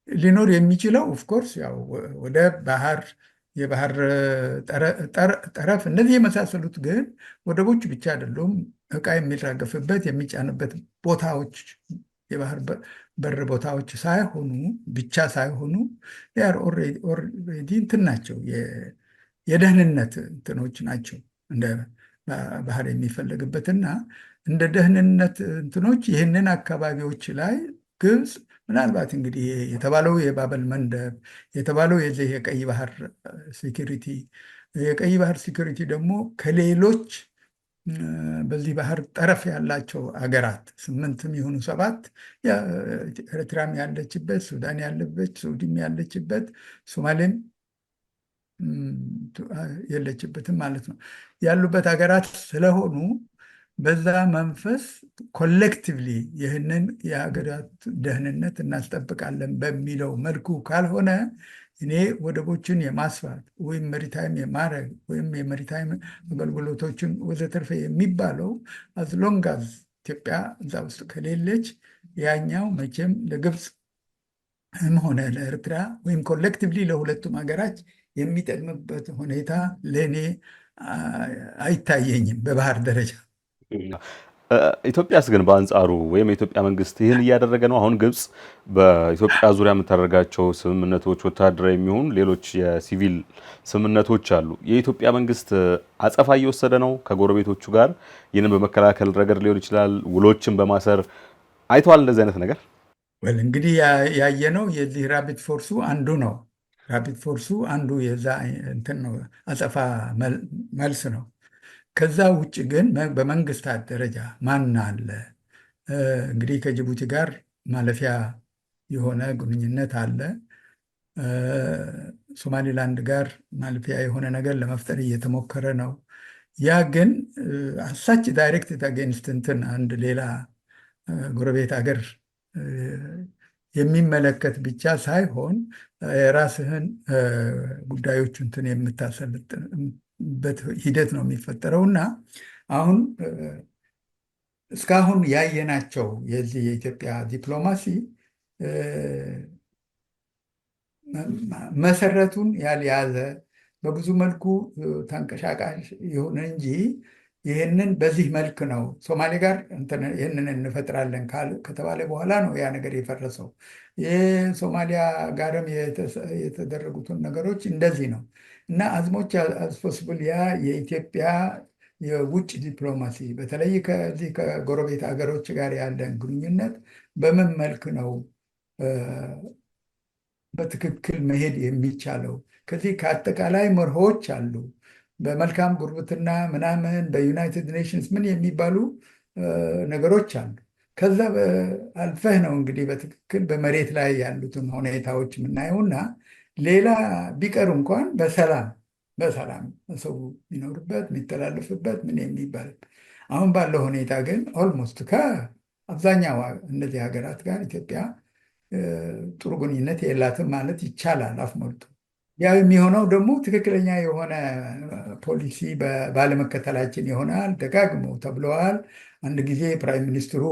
ሊኖር የሚችለው ኦፍኮርስ ያው ወደብ፣ ባህር፣ የባህር ጠረፍ እነዚህ የመሳሰሉት ግን ወደቦች ብቻ አይደሉም። እቃ የሚራገፍበት የሚጫንበት ቦታዎች የባህር በር ቦታዎች ብቻ ሳይሆኑ ኦልሬዲ እንትን ናቸው፣ የደህንነት እንትኖች ናቸው። እንደ ባህር የሚፈለግበትና እንደ ደህንነት እንትኖች ይህንን አካባቢዎች ላይ ግብፅ ምናልባት እንግዲህ የተባለው የባበል መንደብ የተባለው የዚህ የቀይ ባህር ሴኪሪቲ ደግሞ ከሌሎች በዚህ ባህር ጠረፍ ያላቸው አገራት 8 ይሁኑ 7 ኤርትራም ያለችበት፣ ሱዳን ያለበት፣ ሳውዲም ያለችበት፣ ሶማሌም የለችበትም ማለት ነው ያሉበት ሀገራት ስለሆኑ በዛ መንፈስ ኮሌክቲቭሊ ይህንን የሀገራት ደህንነት እናስጠብቃለን በሚለው መልኩ ካልሆነ እኔ ወደቦችን የማስፋት ወይም መሪታይም የማድረግ ወይም የመሪታይም አገልግሎቶችን ወዘተርፈ የሚባለው አዝሎንጋዝ ኢትዮጵያ እዛ ውስጥ ከሌለች ያኛው መቼም ለግብፅም ሆነ ለኤርትራ ወይም ኮሌክቲቭሊ ለሁለቱም ሀገራች የሚጠቅምበት ሁኔታ ለእኔ አይታየኝም በባህር ደረጃ። ኢትዮጵያስ ግን በአንጻሩ ወይም የኢትዮጵያ መንግስት ይህን እያደረገ ነው። አሁን ግብፅ በኢትዮጵያ ዙሪያ የምታደርጋቸው ስምምነቶች ወታደራዊ የሚሆኑ ሌሎች የሲቪል ስምምነቶች አሉ። የኢትዮጵያ መንግስት አጸፋ እየወሰደ ነው ከጎረቤቶቹ ጋር ይህንን በመከላከል ረገድ ሊሆን ይችላል፣ ውሎችን በማሰር አይተዋል። እንደዚህ አይነት ነገር እንግዲህ ያየነው የዚህ ራፒድ ፎርሱ አንዱ ነው። ራፒድ ፎርሱ አንዱ የዛ እንትን ነው፣ አጸፋ መልስ ነው። ከዛ ውጭ ግን በመንግስታት ደረጃ ማን አለ? እንግዲህ ከጅቡቲ ጋር ማለፊያ የሆነ ግንኙነት አለ። ሶማሊላንድ ጋር ማለፊያ የሆነ ነገር ለመፍጠር እየተሞከረ ነው። ያ ግን አሳች ዳይሬክት አጌንስት እንትን አንድ ሌላ ጎረቤት ሀገር የሚመለከት ብቻ ሳይሆን የራስህን ጉዳዮች እንትን የምታሰልጥበት ሂደት ነው የሚፈጠረው እና አሁን እስካሁን ያየናቸው የዚህ የኢትዮጵያ ዲፕሎማሲ መሰረቱን ያልያዘ በብዙ መልኩ ተንቀሳቃሽ የሆነ እንጂ ይህንን በዚህ መልክ ነው ሶማሌ ጋር ይህንን እንፈጥራለን ከተባለ በኋላ ነው ያ ነገር የፈረሰው። የሶማሊያ ጋርም የተደረጉትን ነገሮች እንደዚህ ነው እና አዝሞች አስፖስብል ያ የኢትዮጵያ የውጭ ዲፕሎማሲ በተለይ ከዚህ ከጎረቤት ሀገሮች ጋር ያለን ግንኙነት በምን መልክ ነው በትክክል መሄድ የሚቻለው? ከዚህ ከአጠቃላይ መርሆች አሉ በመልካም ጉርብትና ምናምን በዩናይትድ ኔሽንስ ምን የሚባሉ ነገሮች አሉ። ከዛ አልፈህ ነው እንግዲህ በትክክል በመሬት ላይ ያሉትን ሁኔታዎች የምናየውና ሌላ ቢቀር እንኳን በሰላም ሰው የሚኖርበት የሚተላለፍበት ምን የሚባል አሁን ባለው ሁኔታ ግን ኦልሞስት ከአብዛኛው እነዚህ ሀገራት ጋር ኢትዮጵያ ጥሩ ግንኙነት የላትም ማለት ይቻላል አፍ ሞልቶ። ያ የሚሆነው ደግሞ ትክክለኛ የሆነ ፖሊሲ ባለመከተላችን ይሆናል። ደጋግሞ ተብለዋል። አንድ ጊዜ ፕራይም ሚኒስትሩ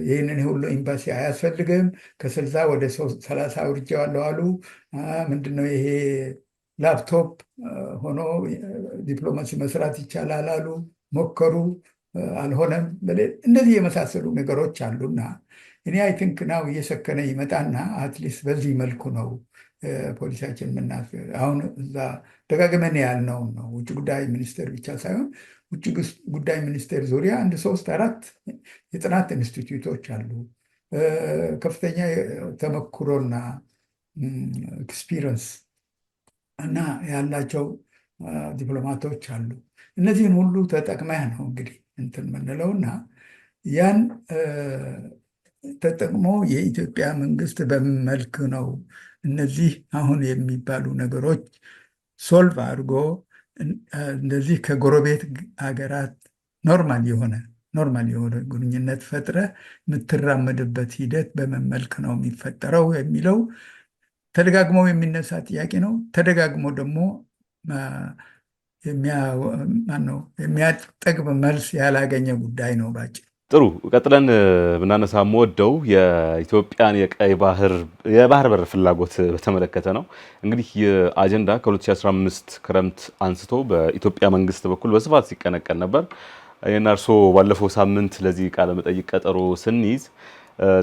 ይህንን ሁሉ ኤምባሲ አያስፈልግም ከ60 ወደ 30 አውርጄዋለሁ አሉ። ምንድነው ይሄ ላፕቶፕ ሆኖ ዲፕሎማሲ መስራት ይቻላል አሉ። ሞከሩ፣ አልሆነም። እንደዚህ የመሳሰሉ ነገሮች አሉና እኔ አይ ቲንክ ናው እየሰከነ ይመጣና አትሊስት በዚህ መልኩ ነው ፖሊሲያችን የምናስገር። አሁን እዛ ደጋግመን ያልነውን ነው። ውጭ ጉዳይ ሚኒስቴር ብቻ ሳይሆን ውጭ ጉዳይ ሚኒስቴር ዙሪያ 1 3 4 የጥናት ኢንስቲትዩቶች አሉ። ከፍተኛ ተመክሮና ኤክስፒሪየንስ እና ያላቸው ዲፕሎማቶች አሉ። እነዚህን ሁሉ ተጠቅመህ ነው እንግዲህ እንትን የምንለውና ያን ተጠቅሞ የኢትዮጵያ መንግስት በምን መልክ ነው እነዚህ አሁን የሚባሉ ነገሮች ሶልቭ አድርጎ እንደዚህ ከጎረቤት ሀገራት ኖርማል የሆነ ግንኙነት ፈጥረ የምትራመድበት ሂደት በምን መልክ ነው የሚፈጠረው የሚለው ተደጋግሞ የሚነሳ ጥያቄ ነው። ተደጋግሞ ደግሞ የሚያጠግብ መልስ ያላገኘ ጉዳይ ነው ባጭ። ጥሩ ቀጥለን ብናነሳ የምወደው የኢትዮጵያን የባህር በር ፍላጎት በተመለከተ ነው። እንግዲህ የአጀንዳ ከ2015 ክረምት አንስቶ በኢትዮጵያ መንግስት በኩል በስፋት ሲቀነቀን ነበር። እና እርስዎ ባለፈው ሳምንት ለዚህ ቃለ መጠይቅ ቀጠሮ ስንይዝ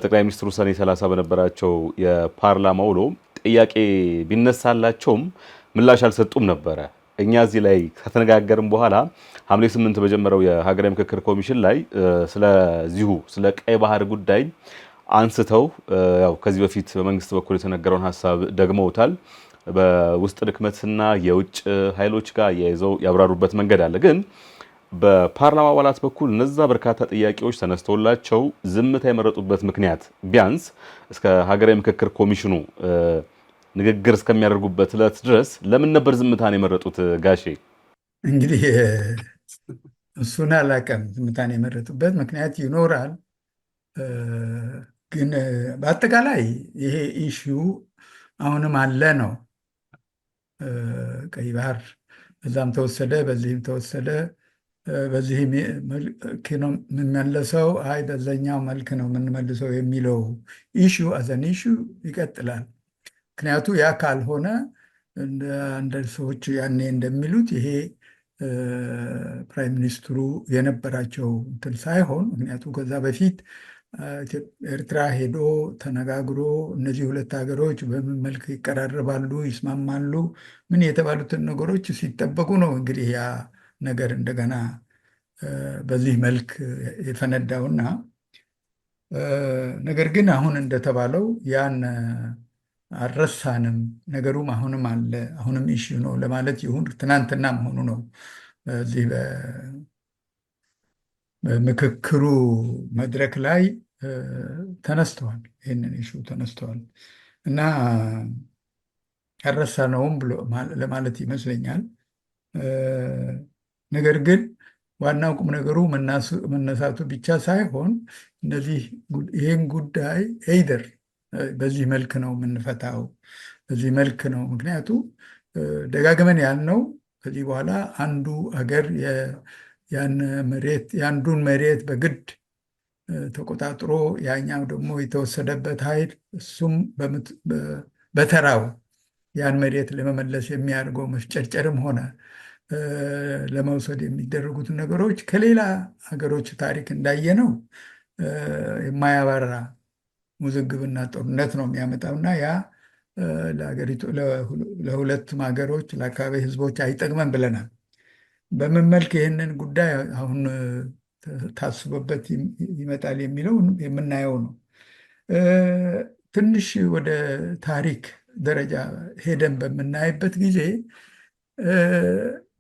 ጠቅላይ ሚኒስትሩ ሰኔ 30 በነበራቸው የፓርላማ ውሎ ጥያቄ ቢነሳላቸውም ምላሽ አልሰጡም ነበረ። እኛ እዚህ ላይ ከተነጋገርን በኋላ ሐምሌ 8 በጀመረው የሀገራዊ ምክክር ኮሚሽን ላይ ስለ ቀይ ባህር ጉዳይ አንስተው ያው ከዚህ በፊት በመንግስት በኩል የተነገረውን ሀሳብ ደግመውታል። በውስጥ ድክመትና የውጭ ኃይሎች ጋር ያይዘው ያብራሩበት መንገድ አለ። ግን በፓርላማ አባላት በኩል እነዛ በርካታ ጥያቄዎች ተነስተውላቸው ዝምታ የመረጡበት ምክንያት ቢያንስ እስከ ሀገራዊ ምክክር ኮሚሽኑ ንግግር እስከሚያደርጉበት ዕለት ድረስ ለምን ነበር ዝምታን የመረጡት ጋሼ? እንግዲህ እሱን አላውቅም። ዝምታን የመረጡበት ምክንያት ይኖራል። ግን በአጠቃላይ ይሄ ኢሹ አሁንም አለ ነው። ቀይ ባህር በዛም ተወሰደ፣ በዚህም ተወሰደ። በዚህ መልክ ነው የምንመለሰው፣ አይ በዛኛው መልክ ነው የምንመልሰው የሚለው ኢሹ አዘን ኢሹ ይቀጥላል። ምክንያቱ ያ ካልሆነ እንደ ሰዎች ያኔ እንደሚሉት ይሄ ፕራይም ሚኒስትሩ የነበራቸው እንትን ሳይሆን፣ ምክንያቱ ከዛ በፊት ኤርትራ ሄዶ ተነጋግሮ እነዚህ ሁለት ሀገሮች በምን መልክ ይቀራረባሉ፣ ይስማማሉ፣ ምን የተባሉትን ነገሮች ሲጠበቁ ነው እንግዲህ ያ ነገር እንደገና በዚህ መልክ የፈነዳውና ነገር ግን አሁን እንደተባለው ያን አልረሳንም፣ ነገሩም አሁንም አለ፣ አሁንም ኢሹ ነው ለማለት ይሁን ትናንትና መሆኑ ነው። በዚህ በምክክሩ መድረክ ላይ ተነስተዋል፣ ይህንን ኢሹ ተነስተዋል እና አልረሳነውም ብሎ ለማለት ይመስለኛል። ነገር ግን ዋናው ቁም ነገሩ መነሳቱ ብቻ ሳይሆን ይህን ጉዳይ ኤይደር በዚህ መልክ ነው የምንፈታው፣ በዚህ መልክ ነው። ምክንያቱ ደጋግመን ያልነው ከዚህ በኋላ አንዱ ሀገር የአንዱን መሬት በግድ ተቆጣጥሮ ያኛው ደግሞ የተወሰደበት ኃይል እሱም በተራው ያን መሬት ለመመለስ የሚያደርገው መፍጨርጨርም ሆነ ለመውሰድ የሚደረጉትን ነገሮች ከሌላ ሀገሮች ታሪክ እንዳየነው የማያባራ ውዝግብና ጦርነት ነው የሚያመጣውና ያ ለሀገሪቱ ለሁለቱም ሀገሮች ለአካባቢ ሕዝቦች አይጠቅመን ብለናል። በምን መልክ ይህንን ጉዳይ አሁን ታስቦበት ይመጣል የሚለው የምናየው ነው። ትንሽ ወደ ታሪክ ደረጃ ሄደን በምናይበት ጊዜ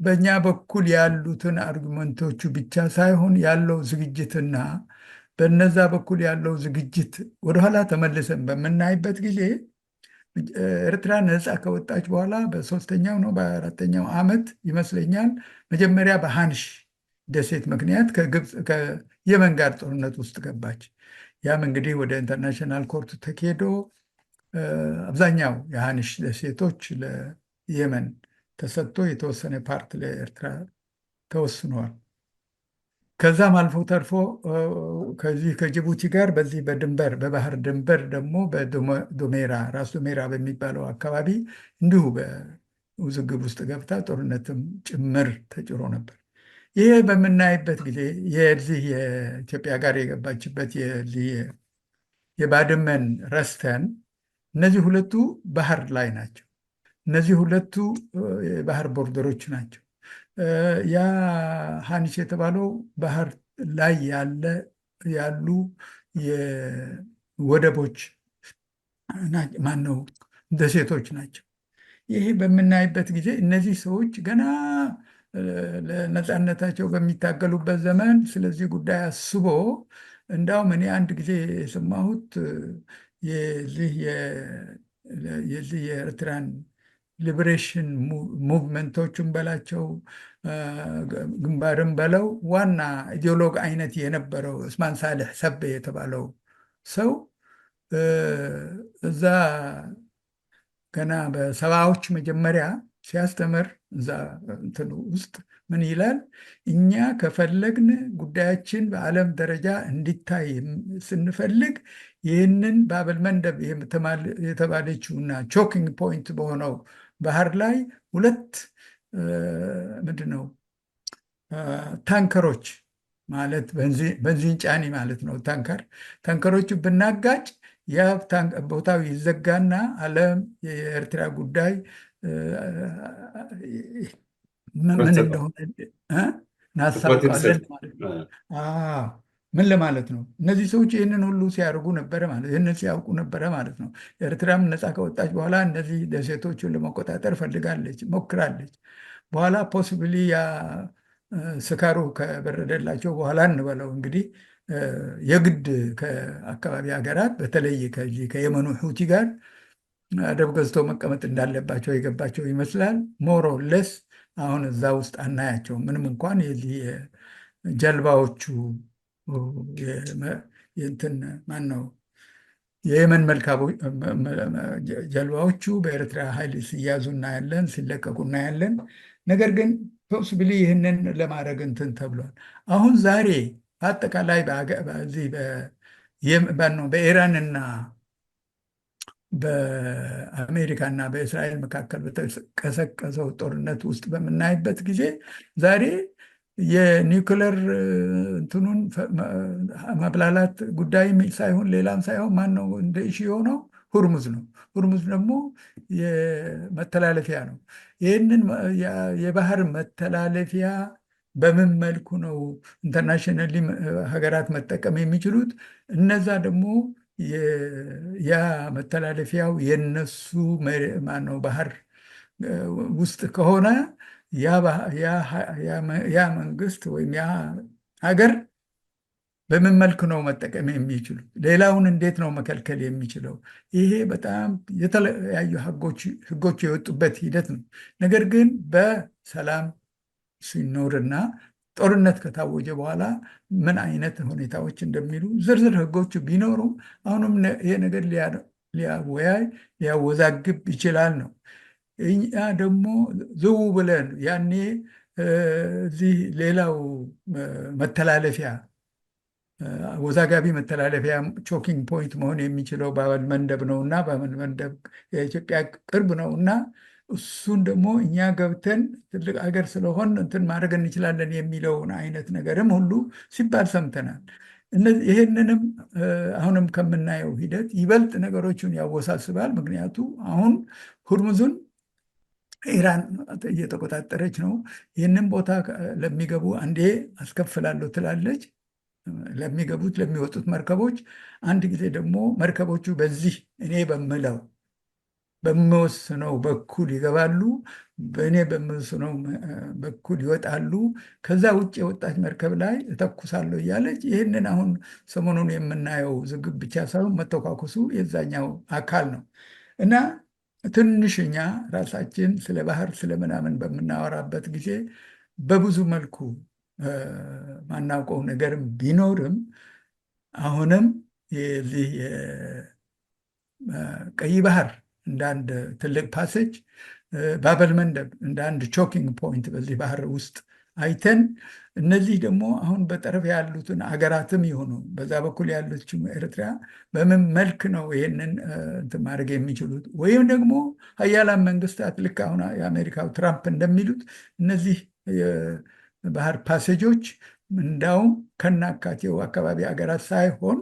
በእኛ በኩል ያሉትን አርጉመንቶቹ ብቻ ሳይሆን ያለው ዝግጅትና በነዛ በኩል ያለው ዝግጅት ወደኋላ ተመልሰን በምናይበት ጊዜ ኤርትራ ነፃ ከወጣች በኋላ በሶስተኛው ነው በአራተኛው ዓመት ይመስለኛል መጀመሪያ በሃንሽ ደሴት ምክንያት ከየመን ጋር ጦርነት ውስጥ ገባች። ያም እንግዲህ ወደ ኢንተርናሽናል ኮርት ተኬዶ አብዛኛው የሃንሽ ደሴቶች ለየመን ተሰጥቶ የተወሰነ ፓርት ለኤርትራ ተወስኗል። ከዛም አልፎ ተርፎ ከዚህ ከጅቡቲ ጋር በዚህ በባህር ድንበር ደግሞ በዶሜራ ራስ ዶሜራ በሚባለው አካባቢ እንዲሁ በውዝግብ ውስጥ ገብታ ጦርነትም ጭምር ተጭሮ ነበር። ይሄ በምናይበት ጊዜ የዚህ የኢትዮጵያ ጋር የገባችበት የባድመን ረስተን እነዚህ ሁለቱ ባህር ላይ ናቸው። እነዚህ ሁለቱ የባህር ቦርደሮች ናቸው። ያ ሃኒሽ የተባለው ባህር ላይ ያሉ ወደቦች ማነው ደሴቶች ናቸው። ይሄ በምናይበት ጊዜ እነዚህ ሰዎች ገና ለነፃነታቸው በሚታገሉበት ዘመን ስለዚህ ጉዳይ አስቦ እንዳውም እኔ አንድ ጊዜ የሰማሁት የዚህ የኤርትራን ሊበሬሽን ሙቭመንቶችን በላቸው ግንባርም በለው ዋና ኢዲዮሎግ አይነት የነበረው ዑስማን ሳልሕ ሰቤ የተባለው ሰው እዛ ገና በሰባዎች መጀመሪያ ሲያስተምር እዛ እንትኑ ውስጥ ምን ይላል? እኛ ከፈለግን ጉዳያችን በዓለም ደረጃ እንዲታይ ስንፈልግ ይህንን ባበል መንደብ የተባለችውና ቾኪንግ ፖይንት በሆነው ባህር ላይ ሁለት ምንድን ነው ታንከሮች ማለት በንዚን ጫኒ ማለት ነው ታንከሮቹ ብናጋጭ ያ ቦታው ይዘጋና ዓለም የኤርትራ ጉዳይ ምን እንደሆነ እናሳውቃለን ማለት ነው። ምን ለማለት ነው? እነዚህ ሰዎች ይህንን ሁሉ ሲያደርጉ ነበረ ማለት ይህንን ሲያውቁ ነበረ ማለት ነው። ኤርትራም ነፃ ከወጣች በኋላ እነዚህ ደሴቶችን ለመቆጣጠር ፈልጋለች፣ ሞክራለች። በኋላ ፖሲብሊ ያ ስካሩ ከበረደላቸው በኋላ እንበለው እንግዲህ የግድ ከአካባቢ ሀገራት በተለይ ከዚህ ከየመኑ ሁቲ ጋር አደብ ገዝተው መቀመጥ እንዳለባቸው የገባቸው ይመስላል። ሞሮ ለስ አሁን እዛ ውስጥ አናያቸው። ምንም እንኳን የዚህ ጀልባዎቹ እንትን ማን ነው የየመን ጀልባዎቹ በኤርትራ ኃይል ሲያዙ እናያለን፣ ሲለቀቁ እናያለን። ነገር ግን ፖስብሊ ይህንን ለማድረግ እንትን ተብሏል። አሁን ዛሬ በአጠቃላይ በዚህ በኢራንና በአሜሪካና በእስራኤል መካከል በተቀሰቀሰው ጦርነት ውስጥ በምናይበት ጊዜ ዛሬ የኒውክለር እንትኑን መብላላት ጉዳይ ሳይሆን ሌላም ሳይሆን ማን ነው እንደ ኢሹ የሆነው ሁርሙዝ ነው። ሁርሙዝ ደግሞ የመተላለፊያ ነው። ይህንን የባህር መተላለፊያ በምን መልኩ ነው ኢንተርናሽናሊ ሀገራት መጠቀም የሚችሉት? እነዛ ደግሞ ያ መተላለፊያው የነሱ ማነው ባህር ውስጥ ከሆነ ያ መንግስት ወይም ያ ሀገር በምን መልክ ነው መጠቀም የሚችሉት? ሌላውን እንዴት ነው መከልከል የሚችለው? ይሄ በጣም የተለያዩ ህጎች የወጡበት ሂደት ነው። ነገር ግን በሰላም ሲኖርና ጦርነት ከታወጀ በኋላ ምን አይነት ሁኔታዎች እንደሚሉ ዝርዝር ህጎች ቢኖሩ አሁንም ይሄ ነገር ሊያወዛግብ ይችላል ነው። እኛ ደግሞ ዝው ብለን ያኔ እዚህ ሌላው መተላለፊያ አወዛጋቢ መተላለፊያ ቾኪንግ ፖይንት መሆን የሚችለው ባበል መንደብ ነው እና ባበል መንደብ የኢትዮጵያ ቅርብ ነው እና እሱን ደግሞ እኛ ገብተን ትልቅ ሀገር ስለሆን እንትን ማድረግ እንችላለን የሚለውን አይነት ነገርም ሁሉ ሲባል ሰምተናል። ይህንንም አሁንም ከምናየው ሂደት ይበልጥ ነገሮችን ያወሳስባል። ምክንያቱ አሁን ሁርሙዝን ኢራን እየተቆጣጠረች ነው። ይህንን ቦታ ለሚገቡ አንዴ አስከፍላለሁ ትላለች ለሚገቡት ለሚወጡት መርከቦች። አንድ ጊዜ ደግሞ መርከቦቹ በዚህ እኔ በምወስነው በኩል ይገባሉ፣ በእኔ በምወስነው በኩል ይወጣሉ። ከዛ ውጭ የወጣች መርከብ ላይ እተኩሳለሁ እያለች ይህንን አሁን ሰሞኑን የምናየው ዝግብ ብቻ ሳይሆን መተኳኩሱ የዛኛው አካል ነው እና ትንሽ እኛ ራሳችን ስለ ባህር ስለምናምን በምናወራበት ጊዜ በብዙ መልኩ ማናውቀው ነገርም ቢኖርም አሁንም የዚህ ቀይ ባህር እንደ አንድ ትልቅ ፓሴጅ፣ ባበል መንደብ እንደ አንድ ቾኪንግ ፖይንት በዚህ ባህር ውስጥ አይተን እነዚህ ደግሞ አሁን በጠረፍ ያሉትን አገራትም ይሆኑ በዛ በኩል ያለችው ኤርትራ በምን መልክ ነው ይህንን እንትን ማድረግ የሚችሉት? ወይም ደግሞ ሀያላን መንግስታት ልክ አሁን የአሜሪካው ትራምፕ እንደሚሉት እነዚህ የባህር ፓሴጆች እንዳውም ከናካቴው አካባቢ ሀገራት ሳይሆን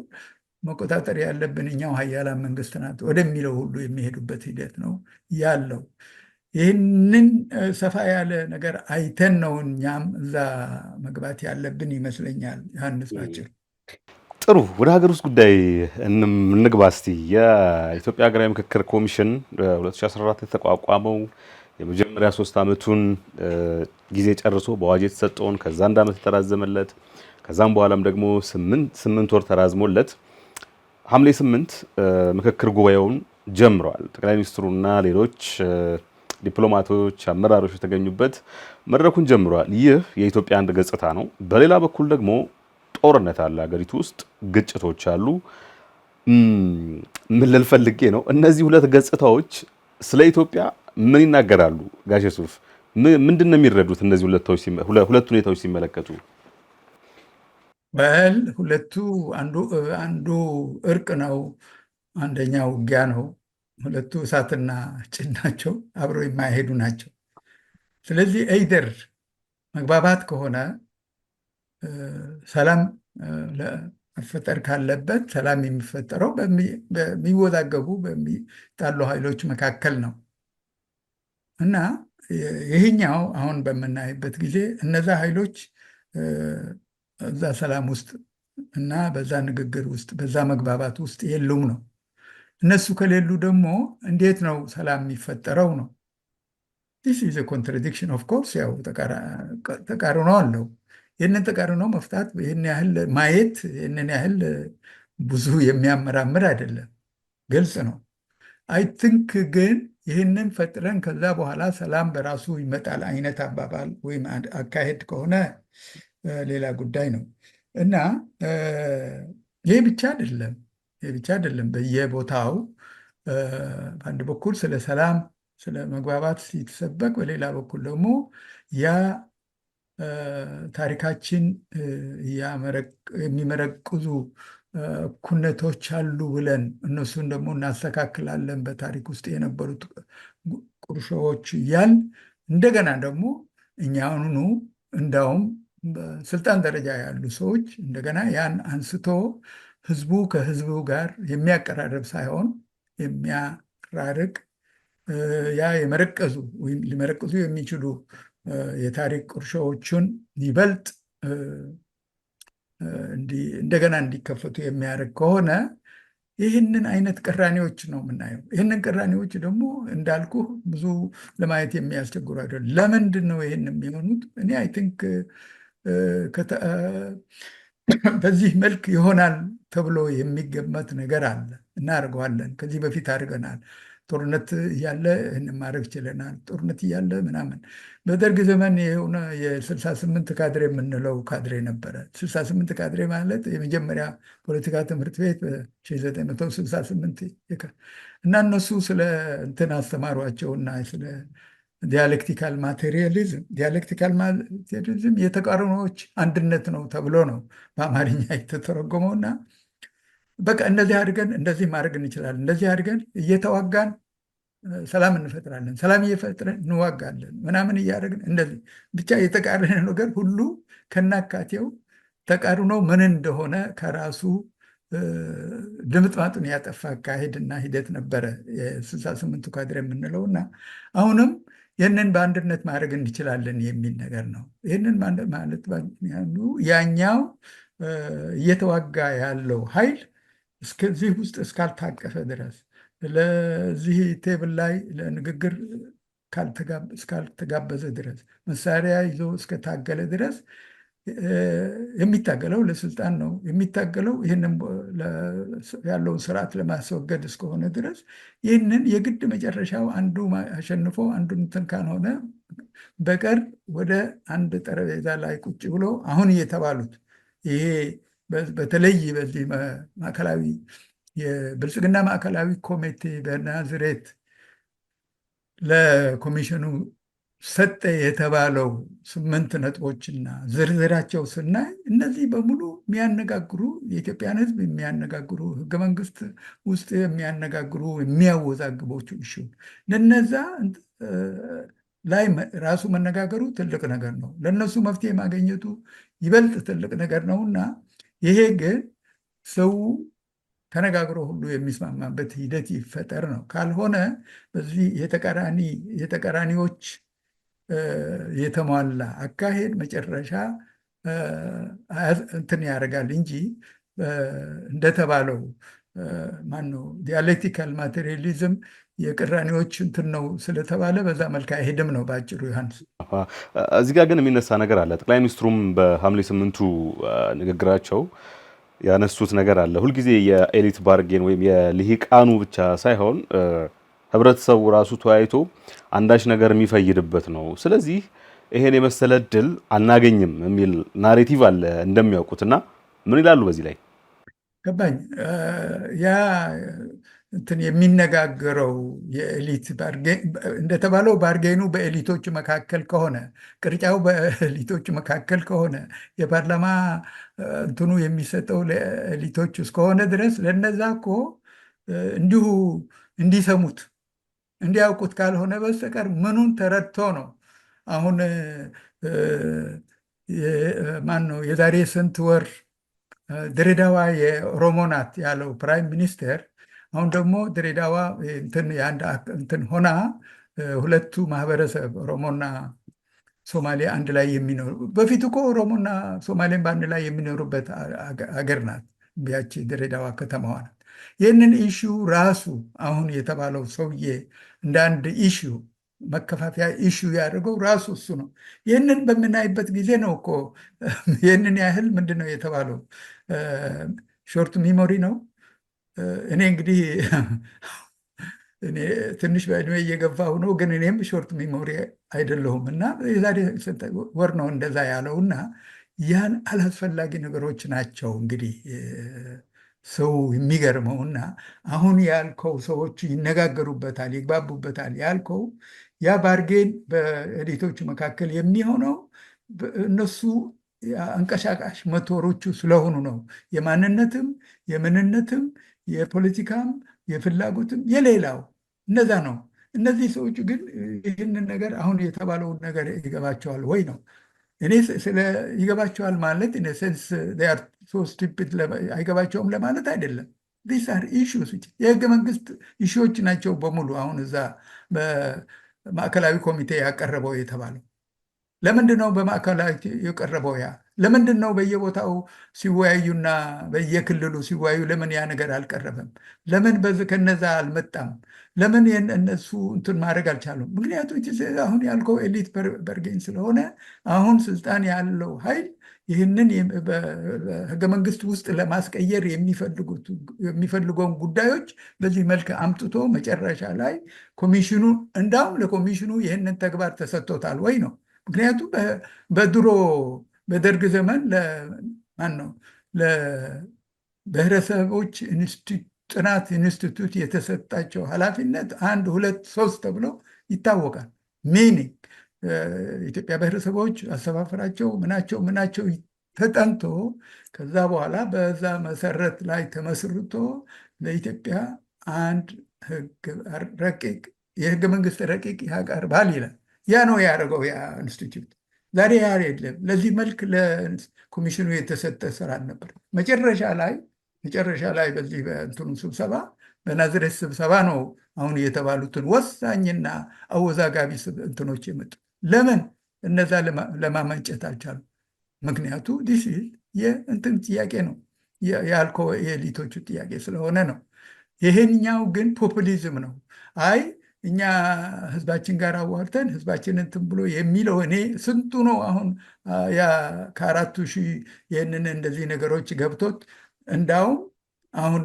መቆጣጠር ያለብን እኛው ሀያላን መንግስት ናት ወደሚለው ሁሉ የሚሄዱበት ሂደት ነው ያለው። ይህንን ሰፋ ያለ ነገር አይተን ነው እኛም እዛ መግባት ያለብን ይመስለኛል። ዮሐንስ ናቸው። ጥሩ ወደ ሀገር ውስጥ ጉዳይ እንግባ እስቲ። የኢትዮጵያ ሀገራዊ ምክክር ኮሚሽን 2014 የተቋቋመው የመጀመሪያ 3 ዓመቱን ጊዜ ጨርሶ በአዋጅ የተሰጠውን ከዛ 1 ዓመት የተራዘመለት ከዛም በኋላም ደግሞ 8 ወር ተራዝሞለት ሐምሌ 8 ምክክር ጉባኤውን ጀምረዋል። ጠቅላይ ሚኒስትሩና ሌሎች ዲፕሎማቶች፣ አመራሮች የተገኙበት መድረኩን ጀምረዋል። ይህ የኢትዮጵያ አንድ ገጽታ ነው። በሌላ በኩል ደግሞ ጦርነት አለ፣ ሀገሪቱ ውስጥ ግጭቶች አሉ። ምን ልል ፈልጌ ነው፣ እነዚህ ሁለት ገጽታዎች ስለ ኢትዮጵያ ምን ይናገራሉ? ጋሽ ሱፍ ምንድን ነው የሚረዱት እነዚህ ሁለት ሁኔታዎች ሲመለከቱ? ሁለቱ አንዱ እርቅ ነው፣ አንደኛው ውጊያ ነው። ሁለቱ እሳትና ጭድ ናቸው፣ አብረው የማይሄዱ ናቸው። ስለዚህ ኤይደር መግባባት ከሆነ ሰላም መፈጠር ካለበት ሰላም የሚፈጠረው በሚወዛገቡ በሚጣሉ ኃይሎች መካከል ነው እና ይህኛው አሁን በምናይበት ጊዜ እነዛ ኃይሎች እዛ ሰላም ውስጥ እና በዛ ንግግር ውስጥ በዛ መግባባት ውስጥ የሉም ነው። እነሱ ከሌሉ ደግሞ እንዴት ነው ሰላም የሚፈጠረው ነው። ዲስ ኢዝ ኮንትራዲክሽን ኦፍ ኮርስ፣ ያው ተቃርኖ አለው። ይህንን ተቃርኖ መፍታት ይህን ያህል ማየት ይህንን ያህል ብዙ የሚያመራምር አይደለም፣ ግልጽ ነው። አይ ቲንክ ግን ይህንን ፈጥረን ከዛ በኋላ ሰላም በራሱ ይመጣል አይነት አባባል ወይም አካሄድ ከሆነ ሌላ ጉዳይ ነው እና ይህ ብቻ አይደለም። በየቦታው በአንድ በኩል ስለ ሰላም ስለ መግባባት ሲሰበክ፣ በሌላ በኩል ደግሞ ያ ታሪካችን የሚመረቅዙ ኩነቶች አሉ ብለን እነሱን ደግሞ እናስተካክላለን፣ በታሪክ ውስጥ የነበሩት ቁርሾዎች እያል እንደገና ደግሞ እኛውኑ እንዳውም በስልጣን ደረጃ ያሉ ሰዎች እንደገና ያን አንስቶ ህዝቡ ከህዝቡ ጋር የሚያቀራርብ ሳይሆን የሚያራርቅ ያ የመረቀዙ ወይም ሊመረቅዙ የሚችሉ የታሪክ ቁርሾዎቹን ይበልጥ እንደገና እንዲከፈቱ የሚያደርግ ከሆነ ይህንን አይነት ቅራኔዎች ነው የምናየው። ይህንን ቅራኔዎች ደግሞ እንዳልኩ ብዙ ለማየት የሚያስቸግሩ አይደለም። ለምንድን ነው ይህን የሚሆኑት? እኔ አይ ቲንክ በዚህ መልክ ይሆናል ተብሎ የሚገመት ነገር አለ። እናደርገዋለን፣ ከዚህ በፊት አድርገናል። ጦርነት እያለ ይህን ማድረግ ችለናል። ጦርነት እያለ ምናምን በደርግ ዘመን የሆነ የ68 ካድሬ የምንለው ካድሬ ነበረ። 68 ካድሬ ማለት የመጀመሪያ ፖለቲካ ትምህርት ቤት በ1968 እና እነሱ ስለ እንትን አስተማሯቸው እና ስለ ዲያሌክቲካል ማቴሪያሊዝም የተቃርኖዎች አንድነት ነው ተብሎ ነው በአማርኛ የተተረጎመው እና በቃ እንደዚህ አድርገን እንደዚህ ማድረግ እንችላለን፣ እንደዚህ አድርገን እየተዋጋን ሰላም እንፈጥራለን፣ ሰላም እየፈጥረን እንዋጋለን ምናምን እያደረግን እንደዚህ ብቻ የተቃረነ ነገር ሁሉ ከናካቴው ተቃርኖ ምን እንደሆነ ከራሱ ድምጥማጡን ያጠፋ አካሄድና ሂደት ነበረ የ68ቱ ካድሬ የምንለው እና አሁንም ይህንን በአንድነት ማድረግ እንችላለን የሚል ነገር ነው። ይህንን ማለት ያኛው እየተዋጋ ያለው ኃይል እስከዚህ ውስጥ እስካልታቀፈ ድረስ ለዚህ ቴብል ላይ ለንግግር እስካልተጋበዘ ድረስ መሳሪያ ይዞ እስከታገለ ድረስ የሚታገለው ለስልጣን ነው። የሚታገለው ይህንን ያለውን ስርዓት ለማስወገድ እስከሆነ ድረስ ይህንን የግድ መጨረሻው አንዱ አሸንፎ አንዱ እንትን ካልሆነ በቀር ወደ አንድ ጠረጴዛ ላይ ቁጭ ብሎ አሁን እየተባሉት ይሄ በተለይ በዚህ ማዕከላዊ የብልጽግና ማዕከላዊ ኮሚቴ በናዝሬት ለኮሚሽኑ ሰጠ የተባለው 8 ነጥቦችና ዝርዝራቸው ስናይ እነዚህ በሙሉ የሚያነጋግሩ የኢትዮጵያን ሕዝብ የሚያነጋግሩ ሕገ መንግስት ውስጥ የሚያነጋግሩ የሚያወዛግቦቹ እሹ ለነዛ ላይ ራሱ መነጋገሩ ትልቅ ነገር ነው። ለነሱ መፍትሄ ማግኘቱ ይበልጥ ትልቅ ነገር ነውና ይሄ ግን ሰው ተነጋግሮ ሁሉ የሚስማማበት ሂደት ይፈጠር ነው። ካልሆነ በዚህ የተቃራኒዎች የተሟላ አካሄድ መጨረሻ እንትን ያደርጋል እንጂ እንደተባለው ማን ነው ዲያሌክቲካል ማቴሪያሊዝም የቅራኔዎች እንትን ነው ስለተባለ በዛ መልክ አይሄድም ነው በአጭሩ ዮሐንስ። እዚህ ጋር ግን የሚነሳ ነገር አለ። ጠቅላይ ሚኒስትሩም በሐምሌ 8ቱ ንግግራቸው ያነሱት ነገር አለ። ሁልጊዜ የኤሊት ባርጌን ወይም የልሂቃኑ ብቻ ሳይሆን ህብረተሰቡ ራሱ ተወያይቶ አንዳች ነገር የሚፈይድበት ነው። ስለዚህ ይሄን የመሰለ እድል አናገኝም የሚል ናሬቲቭ አለ እንደሚያውቁትና ምን ይላሉ በዚህ ላይ? ገባኝ። ያ እንትን የሚነጋገረው የኤሊት እንደተባለው ባርጌኑ በኤሊቶች መካከል ከሆነ ቅርጫው በኤሊቶች መካከል ከሆነ የፓርላማ እንትኑ የሚሰጠው ለኤሊቶች እስከሆነ ድረስ ለነዛ እኮ እንዲሁ እንዲሰሙት እንዲያውቁት ካልሆነ በስተቀር ምኑን ተረድቶ ነው አሁን ማን ነው የዛሬ ስንት ወር ድሬዳዋ የኦሮሞ ናት ያለው ፕራይም ሚኒስቴር አሁን ደግሞ ድሬዳዋ እንትን ሆና ሁለቱ ማህበረሰብ ኦሮሞና ሶማሌ አንድ ላይ የሚኖሩ በፊት እኮ ኦሮሞና ሶማሌን በአንድ ላይ የሚኖሩበት አገር ናት ያቺ ድሬዳዋ ከተማዋ ናት። ይህንን ኢሹ ራሱ አሁን የተባለው ሰውዬ እንደ አንድ ኢሹ መከፋፈያ ኢሹ ያደርገው ራሱ እሱ ነው። ይህንን በምናይበት ጊዜ ነው እኮ ይህንን ያህል ምንድን ነው የተባለው ሾርት ሚሞሪ ነው። እኔ እንግዲህ እኔ ትንሽ በዕድሜ እየገፋሁ ነው፣ ግን እኔም ሾርት ሚሞሪ አይደለሁም እና የዛሬ ወር ነው እንደዛ ያለው እና ያን አላስፈላጊ ነገሮች ናቸው እንግዲህ ሰው የሚገርመው እና አሁን ያልከው ሰዎች ይነጋገሩበታል፣ ይግባቡበታል ያልከው ያ ባርጌን በኤሊቶቹ መካከል የሚሆነው እነሱ አንቀሳቃሽ ሞተሮቹ ስለሆኑ ነው። የማንነትም የምንነትም የፖለቲካም የፍላጎትም የሌላው እነዛ ነው። እነዚህ ሰዎች ግን ይህንን ነገር አሁን የተባለውን ነገር ይገባቸዋል ወይ ነው። እኔ ስለ ይገባቸዋል ማለት ሴንስ ስቱፒድ አይገባቸውም ለማለት አይደለም። ዲስ አር ኢሹስ የህገ መንግስት ኢሹዎች ናቸው በሙሉ አሁን እዛ በማዕከላዊ ኮሚቴ ያቀረበው የተባለው ለምንድን ነው በማዕከላዊ የቀረበው? ያ ለምንድን ነው በየቦታው ሲወያዩና በየክልሉ ሲወያዩ ለምን ያ ነገር አልቀረበም? ለምን ከነዛ አልመጣም? ለምን እነሱ እንትን ማድረግ አልቻሉም? ምክንያቱም አሁን ያልከው ኤሊት በርጌን ስለሆነ አሁን ስልጣን ያለው ኃይል ይህንን በህገ መንግስት ውስጥ ለማስቀየር የሚፈልገውን ጉዳዮች በዚህ መልክ አምጥቶ መጨረሻ ላይ ኮሚሽኑ እንዳውም ለኮሚሽኑ ይህንን ተግባር ተሰጥቶታል ወይ ነው። ምክንያቱም በድሮ በደርግ ዘመን ማን ነው ለብሔረሰቦች ጥናት ኢንስቲትዩት የተሰጣቸው ኃላፊነት 1 2 3 ተብሎ ይታወቃል። ሚኒንግ ኢትዮጵያ ብሔረሰቦች አሰፋፈራቸው ምናቸው ተጠንቶ ከዛ በኋላ በዛ መሰረት ላይ ተመስርቶ ለኢትዮጵያ አንድ ረቂቅ የህገ መንግስት ረቂቅ ያቀርባል ይላል። ያ ነው ያደረገው ያ ኢንስቲትዩት። ዛሬ ያ የለም። ለዚህ መልክ ለኮሚሽኑ የተሰጠ ስራ ነበር። መጨረሻ ላይ በዚህ በእንትኑ ስብሰባ በናዝሬት ስብሰባ ነው አሁን የተባሉትን ወሳኝና አወዛጋቢ እንትኖች የመጡ። ለምን እነዛ ለማመንጨት አልቻሉ? ምክንያቱ ዲስ የእንትን ጥያቄ ነው ያልከው የኤሊቶቹ ጥያቄ ስለሆነ ነው። ይሄኛው ግን ፖፑሊዝም ነው። አይ እኛ ህዝባችን ጋር አዋርተን ህዝባችን እንትን ብሎ የሚለው እኔ ስንቱ ነው አሁን ያ ከ4,000 ይህንን እንደዚህ ነገሮች ገብቶት እንዳውም አሁን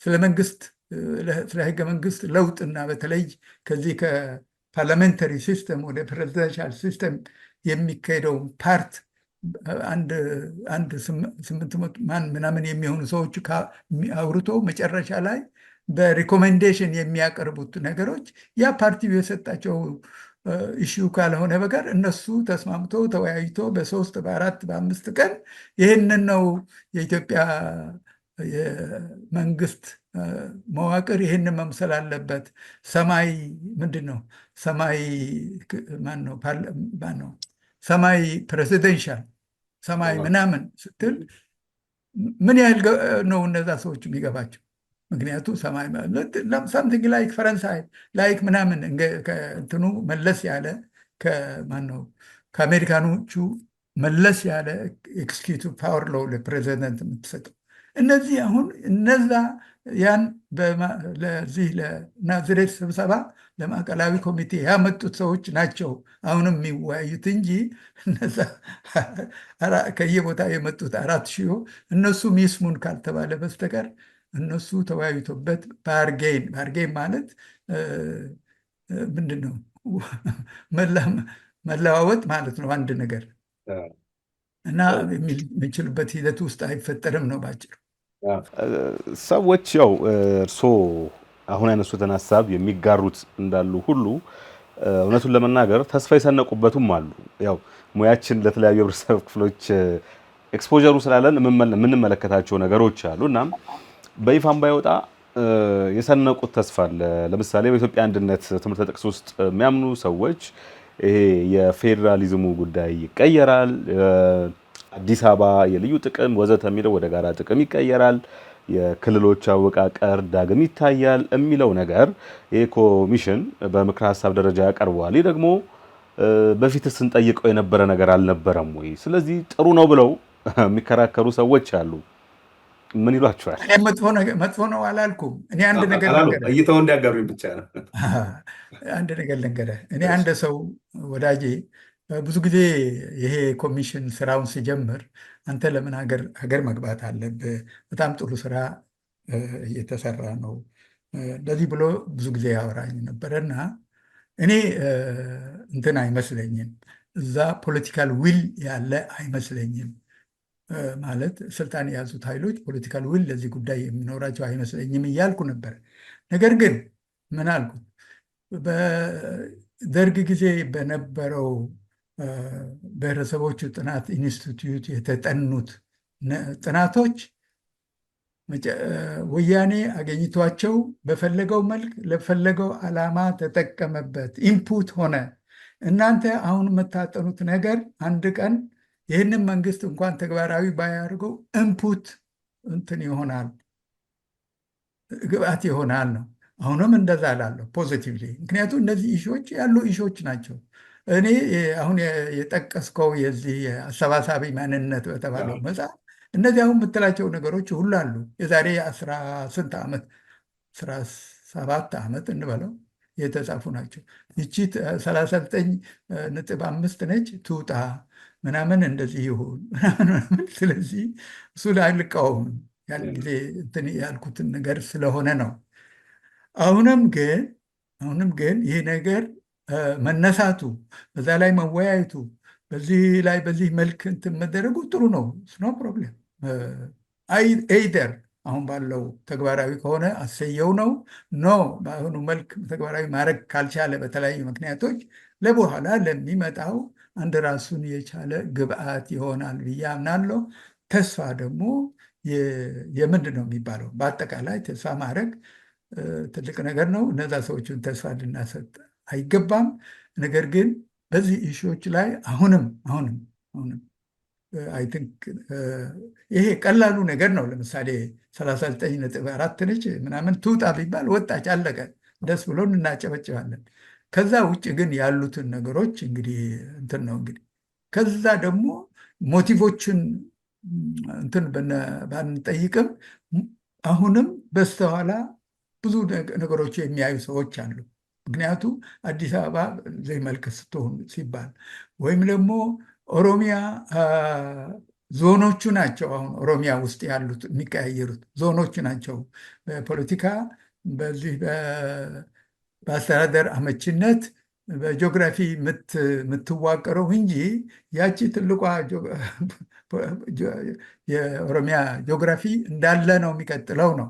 ስለ መንግስት ስለ ህገ መንግስት ለውጥና በተለይ ከዚህ ከፓርላሜንታሪ ሲስተም ወደ ፕሬዚደንሻል ሲስተም የሚካሄደው ፓርት አንድ 800 ምናምን የሚሆኑ ሰዎች አውርቶ መጨረሻ ላይ በሪኮሜንዴሽን የሚያቀርቡት ነገሮች ያ ፓርቲው የሰጣቸው ኢሹ ካልሆነ በቀር እነሱ ተስማምቶ ተወያይቶ በ3 በ4 በ5 ቀን ይህንን ነው የኢትዮጵያ የመንግስት መዋቅር ይህንን መምሰል አለበት። ሰማይ ምንድን ነው ሰማይ ማነው ሰማይ ፕሬዚደንሻል ሰማይ ምናምን ስትል ምን ያህል ነው እነዛ ሰዎች የሚገባቸው? ምክንያቱ ሰማይ ሳምቲንግ ላይክ ፈረንሳይ ላይክ ምናምን እንትኑ መለስ ያለ ከማነው ከአሜሪካኖቹ መለስ ያለ ኤክስኪዩቲቭ ፓወር ለው ለፕሬዚደንት የምትሰጠው እነዚህ አሁን እነዛ ያን ለዚህ ለናዝሬት ስብሰባ ለማዕከላዊ ኮሚቴ ያመጡት ሰዎች ናቸው አሁንም የሚወያዩት እንጂ እነዛ ከየቦታ የመጡት 4 ሺህ እነሱ ሚስሙን ካልተባለ በስተቀር እነሱ ተወያዩቶበት ባርጌን ማለት ምንድን ነው? መለዋወጥ ማለት ነው አንድ ነገር እና የሚችሉበት ሂደት ውስጥ አይፈጠርም ነው ባጭሩ። ሰዎች ያው እርስዎ አሁን ያነሱትን ሀሳብ የሚጋሩት እንዳሉ ሁሉ እውነቱን ለመናገር ተስፋ የሰነቁበትም አሉ። ያው ሙያችን ለተለያዩ የህብረተሰብ ክፍሎች ኤክስፖዠሩ ስላለን የምንመለከታቸው ነገሮች አሉ። እናም በይፋም ባይወጣ የሰነቁት ተስፋ አለ። ለምሳሌ በኢትዮጵያ አንድነት ትምህርት ጥቅስ ውስጥ የሚያምኑ ሰዎች ይሄ የፌዴራሊዝሙ ጉዳይ ይቀየራል፣ አዲስ አበባ የልዩ ጥቅም ወዘተ የሚለው ወደ ጋራ ጥቅም ይቀየራል፣ የክልሎች አወቃቀር ዳግም ይታያል የሚለው ነገር ይሄ ኮሚሽን በምክር ሀሳብ ደረጃ ያቀርበዋል። ይህ ደግሞ በፊት ስንጠይቀው የነበረ ነገር አልነበረም ወይ? ስለዚህ ጥሩ ነው ብለው የሚከራከሩ ሰዎች አሉ። ምን ይሏቸዋል? መጥፎ ነው አላልኩም። እኔ አንድ ነገር እይተው እንዲያጋሩኝ ብቻ ነው። አንድ ነገር ልንገርህ። እኔ አንድ ሰው ወዳጄ ብዙ ጊዜ ይሄ ኮሚሽን ስራውን ሲጀምር አንተ ለምን ሀገር መግባት አለብህ፣ በጣም ጥሩ ስራ እየተሰራ ነው እንደዚህ ብሎ ብዙ ጊዜ ያወራኝ ነበረና እኔ እንትን አይመስለኝም፣ እዛ ፖለቲካል ዊል ያለ አይመስለኝም። ማለት ስልጣን የያዙት ኃይሎች ፖለቲካል ዊል ለዚህ ጉዳይ የሚኖራቸው አይመስለኝም እያልኩ ነበር። ነገር ግን ምን አልኩት? በደርግ ጊዜ በነበረው ብሔረሰቦቹ ጥናት ኢንስቲትዩት የተጠኑት ጥናቶች ወያኔ አገኝቷቸው በፈለገው መልክ ለፈለገው ዓላማ ተጠቀመበት፣ ኢንፑት ሆነ። እናንተ አሁን የምታጠኑት ነገር አንድ ቀን ይህንን መንግስት እንኳን ተግባራዊ ባያደርገው ኢንፑት እንትን ይሆናል፣ ግብአት ይሆናል ነው። አሁንም እንደዛ ላለሁ ፖዚቲቭሊ። ምክንያቱም እነዚህ ኢሾች ያሉ ኢሾች ናቸው። እኔ አሁን የጠቀስከው የዚህ አሰባሳቢ ማንነት በተባለው መጽሐፍ እነዚህ አሁን የምትላቸው ነገሮች ሁሉ አሉ። የዛሬ 17 ዓመት እንበለው የተጻፉ ናቸው። ይቺ 39.5 ነች ትውጣ ምናምን እንደዚህ ይሁን ምናምን። ስለዚህ እሱ ላይ አልቃወምም፣ ያን ጊዜ እንትን ያልኩትን ነገር ስለሆነ ነው። አሁንም ግን ይህ ነገር መነሳቱ፣ በዛ ላይ መወያየቱ፣ በዚህ መልክ እንትን መደረጉ ጥሩ ነው። ኖ ፕሮብሌም። ኤይደር አሁን ባለው ተግባራዊ ከሆነ አሰየው ነው። ኖ በአሁኑ መልክ ተግባራዊ ማድረግ ካልቻለ በተለያዩ ምክንያቶች ለበኋላ ለሚመጣው አንድ ራሱን የቻለ ግብአት ይሆናል ብዬ አምናለሁ። ተስፋ ደግሞ የምንድን ነው የሚባለው? በአጠቃላይ ተስፋ ማድረግ ትልቅ ነገር ነው። እነዛ ሰዎችን ተስፋ ልናሰጥ አይገባም። ነገር ግን በዚህ ኢሹዎች ላይ አሁንም አይ ቲንክ ይሄ ቀላሉ ነገር ነው። ለምሳሌ 39.4 ነች ምናምን ትውጣ ቢባል ወጣች፣ አለቀ፣ ደስ ብሎን እናጨበጭባለን። ከዛ ውጭ ግን ያሉትን ነገሮች እንግዲህ እንትን ነው እንግዲህ ከዛ ደግሞ ሞቲቮችን እንትን ባንጠይቅም አሁንም በስተኋላ ብዙ ነገሮች የሚያዩ ሰዎች አሉ። ምክንያቱ አዲስ አበባ ዘይ መልክ ስትሆን ሲባል ወይም ደግሞ ኦሮሚያ ዞኖቹ ናቸው። አሁን ኦሮሚያ ውስጥ ያሉት የሚቀያየሩት ዞኖቹ ናቸው። በፖለቲካ በዚህ በአስተዳደር አመችነት በጂኦግራፊ የምትዋቀረው እንጂ ያቺ ትልቋ የኦሮሚያ ጂኦግራፊ እንዳለ ነው የሚቀጥለው ነው።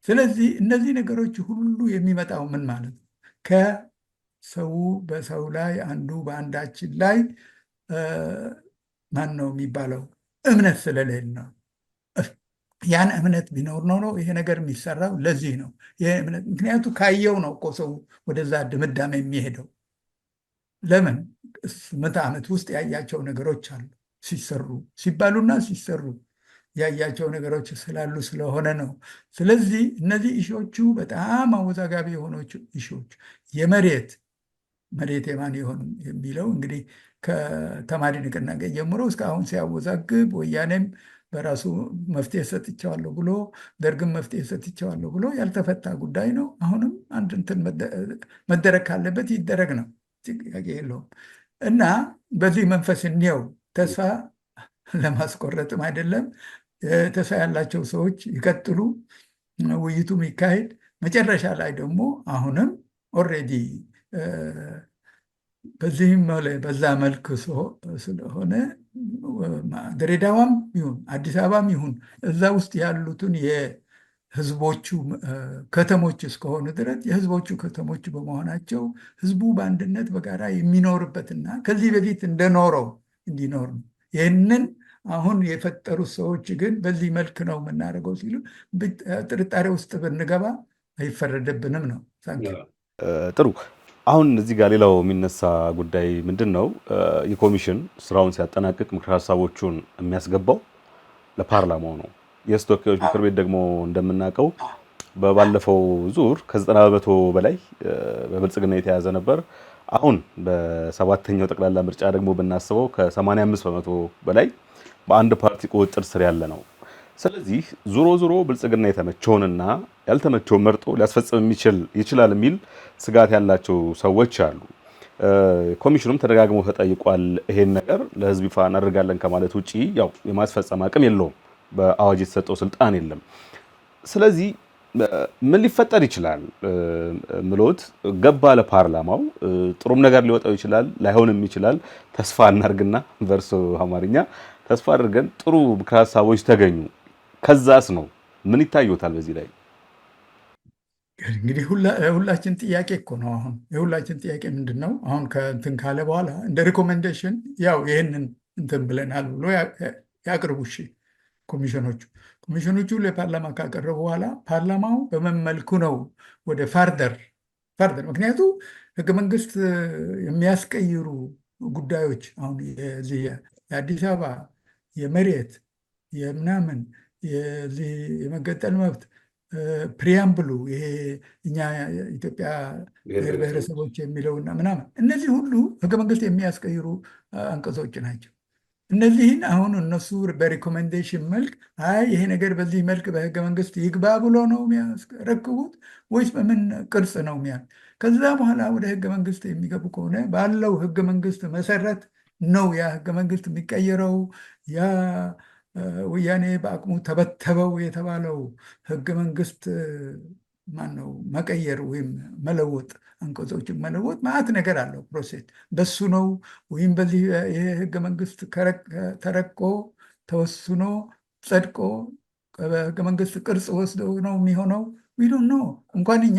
ስለዚህ እነዚህ ነገሮች ሁሉ የሚመጣው ምን ማለት ነው? ከሰው በሰው ላይ አንዱ በአንዳችን ላይ ማን ነው የሚባለው እምነት ስለሌለ ነው። ያን እምነት ቢኖር ነው ይሄ ነገር የሚሰራው። ለዚህ ነው ይሄ እምነት። ምክንያቱ ካየው ነው እኮ ሰው ወደዛ ድምዳሜ የሚሄደው። ለምን 8 ዓመት ውስጥ ያያቸው ነገሮች አሉ ሲሰሩ ሲባሉና ሲሰሩ ያያቸው ነገሮች ስላሉ ስለሆነ ነው። ስለዚህ እነዚህ ኢሾቹ በጣም አወዛጋቢ የሆኖች ኢሾች መሬት የማን ይሆን የሚለው እንግዲህ ከተማሪ ንቅናቄ ጀምሮ እስካሁን ሲያወዛግብ ወያኔም በራሱ መፍትሄ ሰጥቼዋለሁ ብሎ ደርግም መፍትሄ ሰጥቼዋለሁ ብሎ ያልተፈታ ጉዳይ ነው። አሁንም አንድ እንትን መደረግ ካለበት ይደረግ ነው፣ ጥያቄ የለውም። እና በዚህ መንፈስ እንየው። ተስፋ ለማስቆረጥም አይደለም። ተስፋ ያላቸው ሰዎች ይቀጥሉ፣ ውይይቱም ይካሄድ። መጨረሻ ላይ ደግሞ አሁንም ኦልሬዲ በዚህም በዛ መልክ ስለሆነ ድሬዳዋም ይሁን አዲስ አበባም ይሁን እዛ ውስጥ ያሉትን የህዝቦቹ ከተሞች እስከሆኑ ድረስ የህዝቦቹ ከተሞች በመሆናቸው ህዝቡ በአንድነት በጋራ የሚኖርበትና ከዚህ በፊት እንደኖረው እንዲኖር ነው። ይህንን አሁን የፈጠሩት ሰዎች ግን በዚህ መልክ ነው የምናደርገው ሲሉ ጥርጣሬ ውስጥ ብንገባ አይፈረደብንም ነው። ጥሩ። አሁን እዚህ ጋር ሌላው የሚነሳ ጉዳይ ምንድን ነው? የኮሚሽን ስራውን ሲያጠናቅቅ ምክር ሀሳቦቹን የሚያስገባው ለፓርላማው ነው። የሕዝብ ተወካዮች ምክር ቤት ደግሞ እንደምናውቀው በባለፈው ዙር ከ90% በላይ በብልጽግና የተያዘ ነበር። አሁን በሰባተኛው ጠቅላላ ምርጫ ደግሞ ብናስበው ከ85% በላይ በአንድ ፓርቲ ቁጥጥር ስር ያለ ነው። ስለዚህ ዞሮ ዞሮ ብልጽግና የተመቸውንና ያልተመቸውን መርጦ ሊያስፈጽም ይችላል የሚል ስጋት ያላቸው ሰዎች አሉ። ኮሚሽኑም ተደጋግሞ ተጠይቋል። ይሄን ነገር ለህዝብ ይፋ እናደርጋለን ከማለት ውጪ ያው የማስፈጸም አቅም የለውም። በአዋጅ የተሰጠው ስልጣን የለም። ስለዚህ ምን ሊፈጠር ይችላል ምሎት ገባ ለፓርላማው ጥሩም ነገር ሊወጣው ይችላል፣ ላይሆንም ይችላል። ተስፋ እናርግና በርሶ አማርኛ ተስፋ አድርገን ጥሩ ምክር ሀሳቦች ተገኙ። ከዛስ ነው ምን ይታዩታል? በዚህ ላይ እንግዲህ ሁላችን ጥያቄ እኮ ነው። አሁን የሁላችን ጥያቄ ምንድን ነው? አሁን ከእንትን ካለ በኋላ እንደ ሪኮሜንዴሽን ያው ይህንን እንትን ብለናል ብሎ ያቅርቡ። እሺ ኮሚሽኖቹ ለፓርላማ ካቀረቡ በኋላ ፓርላማው በምን መልኩ ነው ወደ ፋርደር ምክንያቱ ህገ መንግስት የሚያስቀይሩ ጉዳዮች አሁን የአዲስ አበባ የመሬት የምናምን የመገጠል መብት ፕሪያምብሉ ይሄ እኛ ኢትዮጵያ ብሔር ብሔረሰቦች የሚለውና ምናምን እነዚህ ሁሉ ህገ መንግስት የሚያስቀይሩ አንቀጾች ናቸው። እነዚህን አሁን እነሱ በሪኮሜንዴሽን መልክ ይሄ ነገር በዚህ መልክ በህገ መንግስት ይግባ ብሎ ነው የሚያስረክቡት ወይስ በምን ቅርጽ ነው ከዛ በኋላ ወደ ህገ መንግስት የሚገቡ ከሆነ ባለው ህገ መንግስት መሰረት ነው ያ ህገ መንግስት የሚቀየረው። ያ ወያኔ በአቅሙ ተበተበው የተባለው ህገ መንግስት ማነው መቀየር ወይም መለወጥ አንቀጾችን መለወጥ ማለት ነገር አለው ፕሮሴስ። በሱ ነው ወይም በዚህ ይሄ ህገ መንግስት ተረቆ ተወስኖ ጸድቆ በህገ መንግስት ቅርጽ ወስደው ነው የሚሆነው። ዊዶን ነው እንኳን እኛ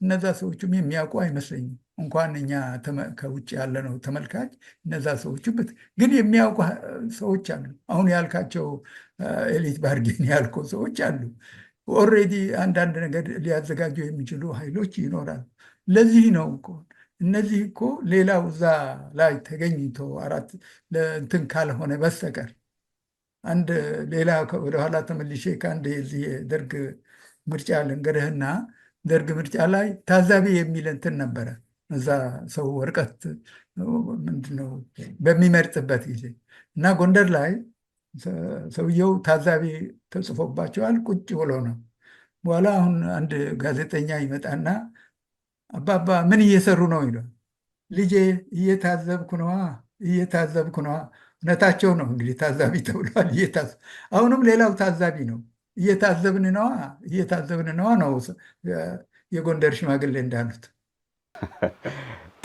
እነዛ ሰዎችም የሚያውቁ አይመስለኝም። እንኳን እኛ ከውጭ ያለ ነው ተመልካች እነዛ ሰዎች ግን የሚያውቁ ሰዎች አሉ። አሁን ያልካቸው ኤሊት ባርጌን ያልከው ሰዎች አሉ። ኦልሬዲ አንዳንድ ነገር ሊያዘጋጁ የሚችሉ ኃይሎች ይኖራሉ። ለዚህ ነው እኮ እነዚህ እኮ ሌላው እዛ ላይ ተገኝቶ እንትን ካልሆነ በስተቀር አንድ ሌላ ወደኋላ ተመልሼ ከአንድ የዚህ የደርግ ምርጫ ልንገርህና ደርግ ምርጫ ላይ ታዛቢ የሚል እንትን ነበረ። እዛ ሰው ወረቀት ምንድነው በሚመርጥበት ጊዜ እና ጎንደር ላይ ሰውየው ታዛቢ ተጽፎባቸዋል። ቁጭ ብሎ ነው። በኋላ አሁን አንድ ጋዜጠኛ ይመጣና አባባ ምን እየሰሩ ነው ይሏል። ልጄ እየታዘብኩ ነዋ። እውነታቸው ነው እንግዲህ ታዛቢ ተብሏል። አሁንም ሌላው ታዛቢ ነው። እየታዘብን ነዋ ነው የጎንደር ሽማግሌ እንዳሉት።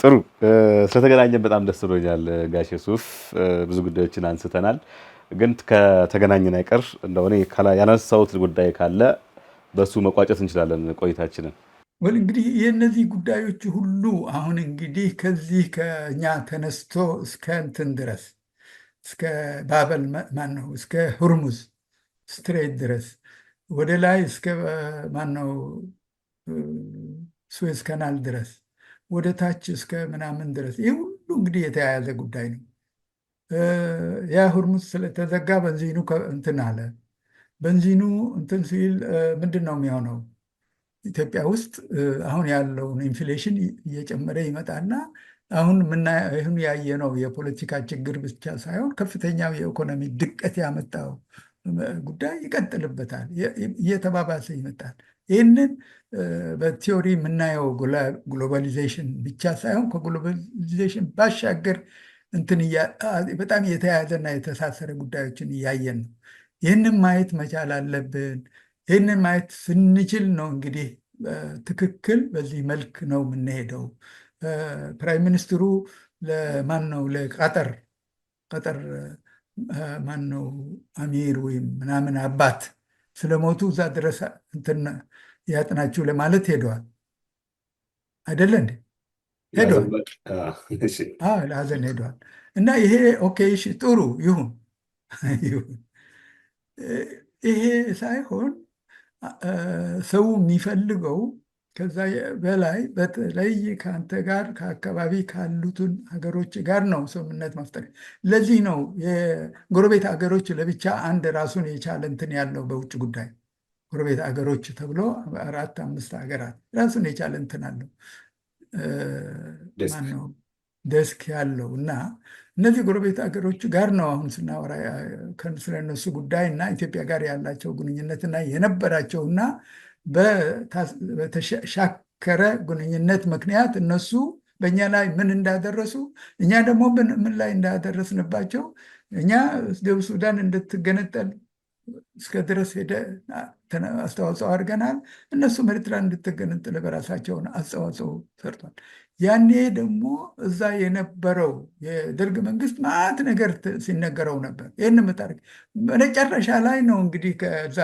ጥሩ ስለተገናኘን በጣም ደስ ብሎኛል ጋሽ ሱፍ። ብዙ ጉዳዮችን አንስተናል፣ ግን ከተገናኘን አይቀር እንደሆነ ያነሳሁት ጉዳይ ካለ በሱ መቋጨት እንችላለን ቆይታችንን። እንግዲህ የእነዚህ ጉዳዮች ሁሉ አሁን እንግዲህ ከዚህ ከእኛ ተነስቶ እስከ እንትን ድረስ እስከ ባበል ማነው እስከ ሁርሙዝ ስትሬት ድረስ ወደ ላይ እስከ ማነው ስዌዝ ካናል ድረስ ወደ ታች እስከ ምናምን ድረስ ይህ ሁሉ እንግዲህ የተያያዘ ጉዳይ ነው። ያ ሁርሙዝ ስለተዘጋ በንዚኑ እንትን አለ። በንዚኑ እንትን ሲል ምንድን ነው የሚሆነው? ኢትዮጵያ ውስጥ አሁን ያለውን ኢንፍሌሽን እየጨመረ ይመጣና አሁን ያየነው የፖለቲካ ችግር ብቻ ሳይሆን ከፍተኛው የኢኮኖሚ ድቀት ያመጣው ጉዳይ ይቀጥልበታል፣ እየተባባሰ ይመጣል። ይህንን በቲዮሪ የምናየው ግሎባሊዜሽን ብቻ ሳይሆን ከግሎባሊዜሽን ባሻገር በጣም የተያያዘና የተሳሰረ ጉዳዮችን እያየን ነው። ይህንን ማየት መቻል አለብን። ይህንን ማየት ስንችል ነው እንግዲህ ትክክል በዚህ መልክ ነው የምንሄደው። ፕራይም ሚኒስትሩ ለማን ነው ለቀጠር ማን ነው አሚር ወይም ምናምን አባት ስለሞቱ እዛ ድረስ እንትን ያጥናችሁ ለማለት ሄደዋል አይደለ እንዴ? ሄደዋል፣ ለሀዘን ሄደዋል። እና ይሄ ኦኬ እሺ ጥሩ ይሁን። ይሄ ሳይሆን ሰው የሚፈልገው ከዛ በላይ በተለይ ከአንተ ጋር ከአካባቢ ካሉትን ሀገሮች ጋር ነው ስምምነት መፍጠር። ለዚህ ነው የጎረቤት ሀገሮች ለብቻ አንድ ራሱን የቻለ እንትን ያለው በውጭ ጉዳይ ጎረቤት ሀገሮች ተብሎ 4-5 ሀገራት ራሱን የቻለ እንትን አለው ማነው ደስክ ያለው። እና እነዚህ ጎረቤት ሀገሮች ጋር ነው አሁን ስናወራ ስለነሱ ጉዳይ እና ኢትዮጵያ ጋር ያላቸው ግንኙነትና የነበራቸውና በተሻከረ ግንኙነት ምክንያት እነሱ በእኛ ላይ ምን እንዳደረሱ እኛ ደግሞ ምን ላይ እንዳደረስንባቸው እኛ ደቡብ ሱዳን እንድትገነጠል እስከ ድረስ ሄደ አስተዋጽኦ አድርገናል። እነሱም ኤርትራ እንድትገነጠል በራሳቸውን አስተዋጽኦ ሰርቷል። ያኔ ደግሞ እዛ የነበረው የደርግ መንግስት ማት ነገር ሲነገረው ነበር። ይህን ምታደርግ መጨረሻ ላይ ነው እንግዲህ ከዛ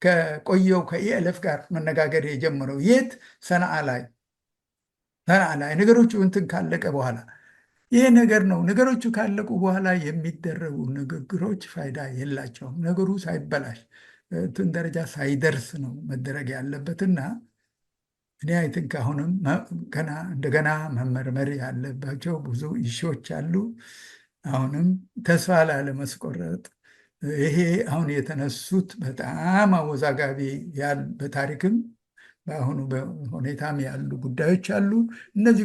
ከቆየው ከኢኤልኤፍ ጋር መነጋገር የጀመረው የት ሰንዓ ላይ ነገሮቹ እንትን ካለቀ በኋላ ይሄ ነገር ነው። ነገሮቹ ካለቁ በኋላ የሚደረጉ ንግግሮች ፋይዳ የላቸውም። ነገሩ ሳይበላሽ እንትን ደረጃ ሳይደርስ ነው መደረግ ያለበትና እኔ አይ ቲንክ አሁንም እንደገና መመርመር ያለባቸው ብዙ ኢሹዎች አሉ። አሁንም ተስፋ ላለማስቆረጥ ይሄ አሁን የተነሱት በጣም አወዛጋቢ በታሪክም በአሁኑ ሁኔታም ያሉ ጉዳዮች አሉ። እነዚህ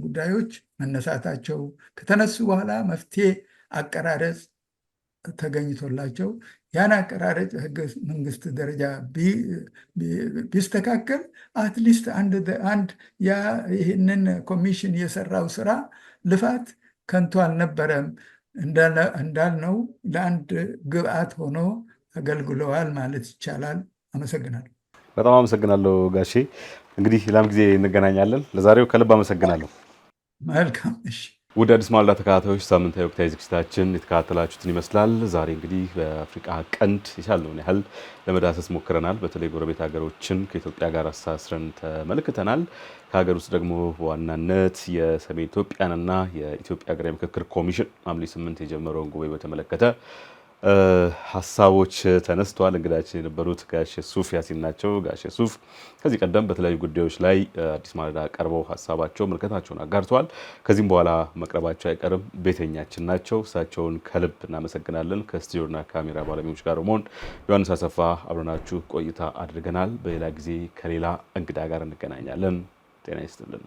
ጉዳዮች መነሳታቸው ከተነሱ በኋላ መፍትሄ አቀራረጽ ተገኝቶላቸው ያን አቀራረጽ ህገ መንግስት ደረጃ ቢስተካከል አትሊስት አንድ ይህንን ኮሚሽን የሰራው ስራ ልፋት ከንቱ አልነበረም። እንዳልነው ለአንድ ግብአት ሆኖ አገልግለዋል ማለት ይቻላል። አመሰግናለሁ። በጣም አመሰግናለሁ ጋሼ። እንግዲህ ሌላም ጊዜ እንገናኛለን። ለዛሬው ከልብ አመሰግናለሁ። መልካም። እሺ ውድ አዲስ ማለዳ ተከታታዮች ሳምንታዊ ወቅታዊ ዝግጅታችን የተከታተላችሁትን ይመስላል። ዛሬ እንግዲህ በአፍሪካ ቀንድ የቻልነውን ያህል ለመዳሰስ ሞክረናል። በተለይ ጎረቤት ሀገሮችን ከኢትዮጵያ ጋር አስተሳስረን ተመልክተናል። ከሀገር ውስጥ ደግሞ በዋናነት የሰሜን ኢትዮጵያንና የኢትዮጵያ ሀገራዊ ምክክር ኮሚሽን ሐምሌ 8 የጀመረውን ጉባኤ በተመለከተ ሀሳቦች ተነስተዋል። እንግዳችን የነበሩት ጋሽ ሱፍ ያሲን ናቸው። ጋሽ ሱፍ ከዚህ ቀደም በተለያዩ ጉዳዮች ላይ አዲስ ማለዳ ቀርበው ሀሳባቸው ምልከታቸውን አጋርተዋል። ከዚህም በኋላ መቅረባቸው አይቀርም። ቤተኛችን ናቸው። እሳቸውን ከልብ እናመሰግናለን። ከስቱዲዮና ካሜራ ባለሙያዎች ጋር በመሆን ዮሐንስ አሰፋ አብረናችሁ ቆይታ አድርገናል። በሌላ ጊዜ ከሌላ እንግዳ ጋር እንገናኛለን። ጤና ይስጥልን።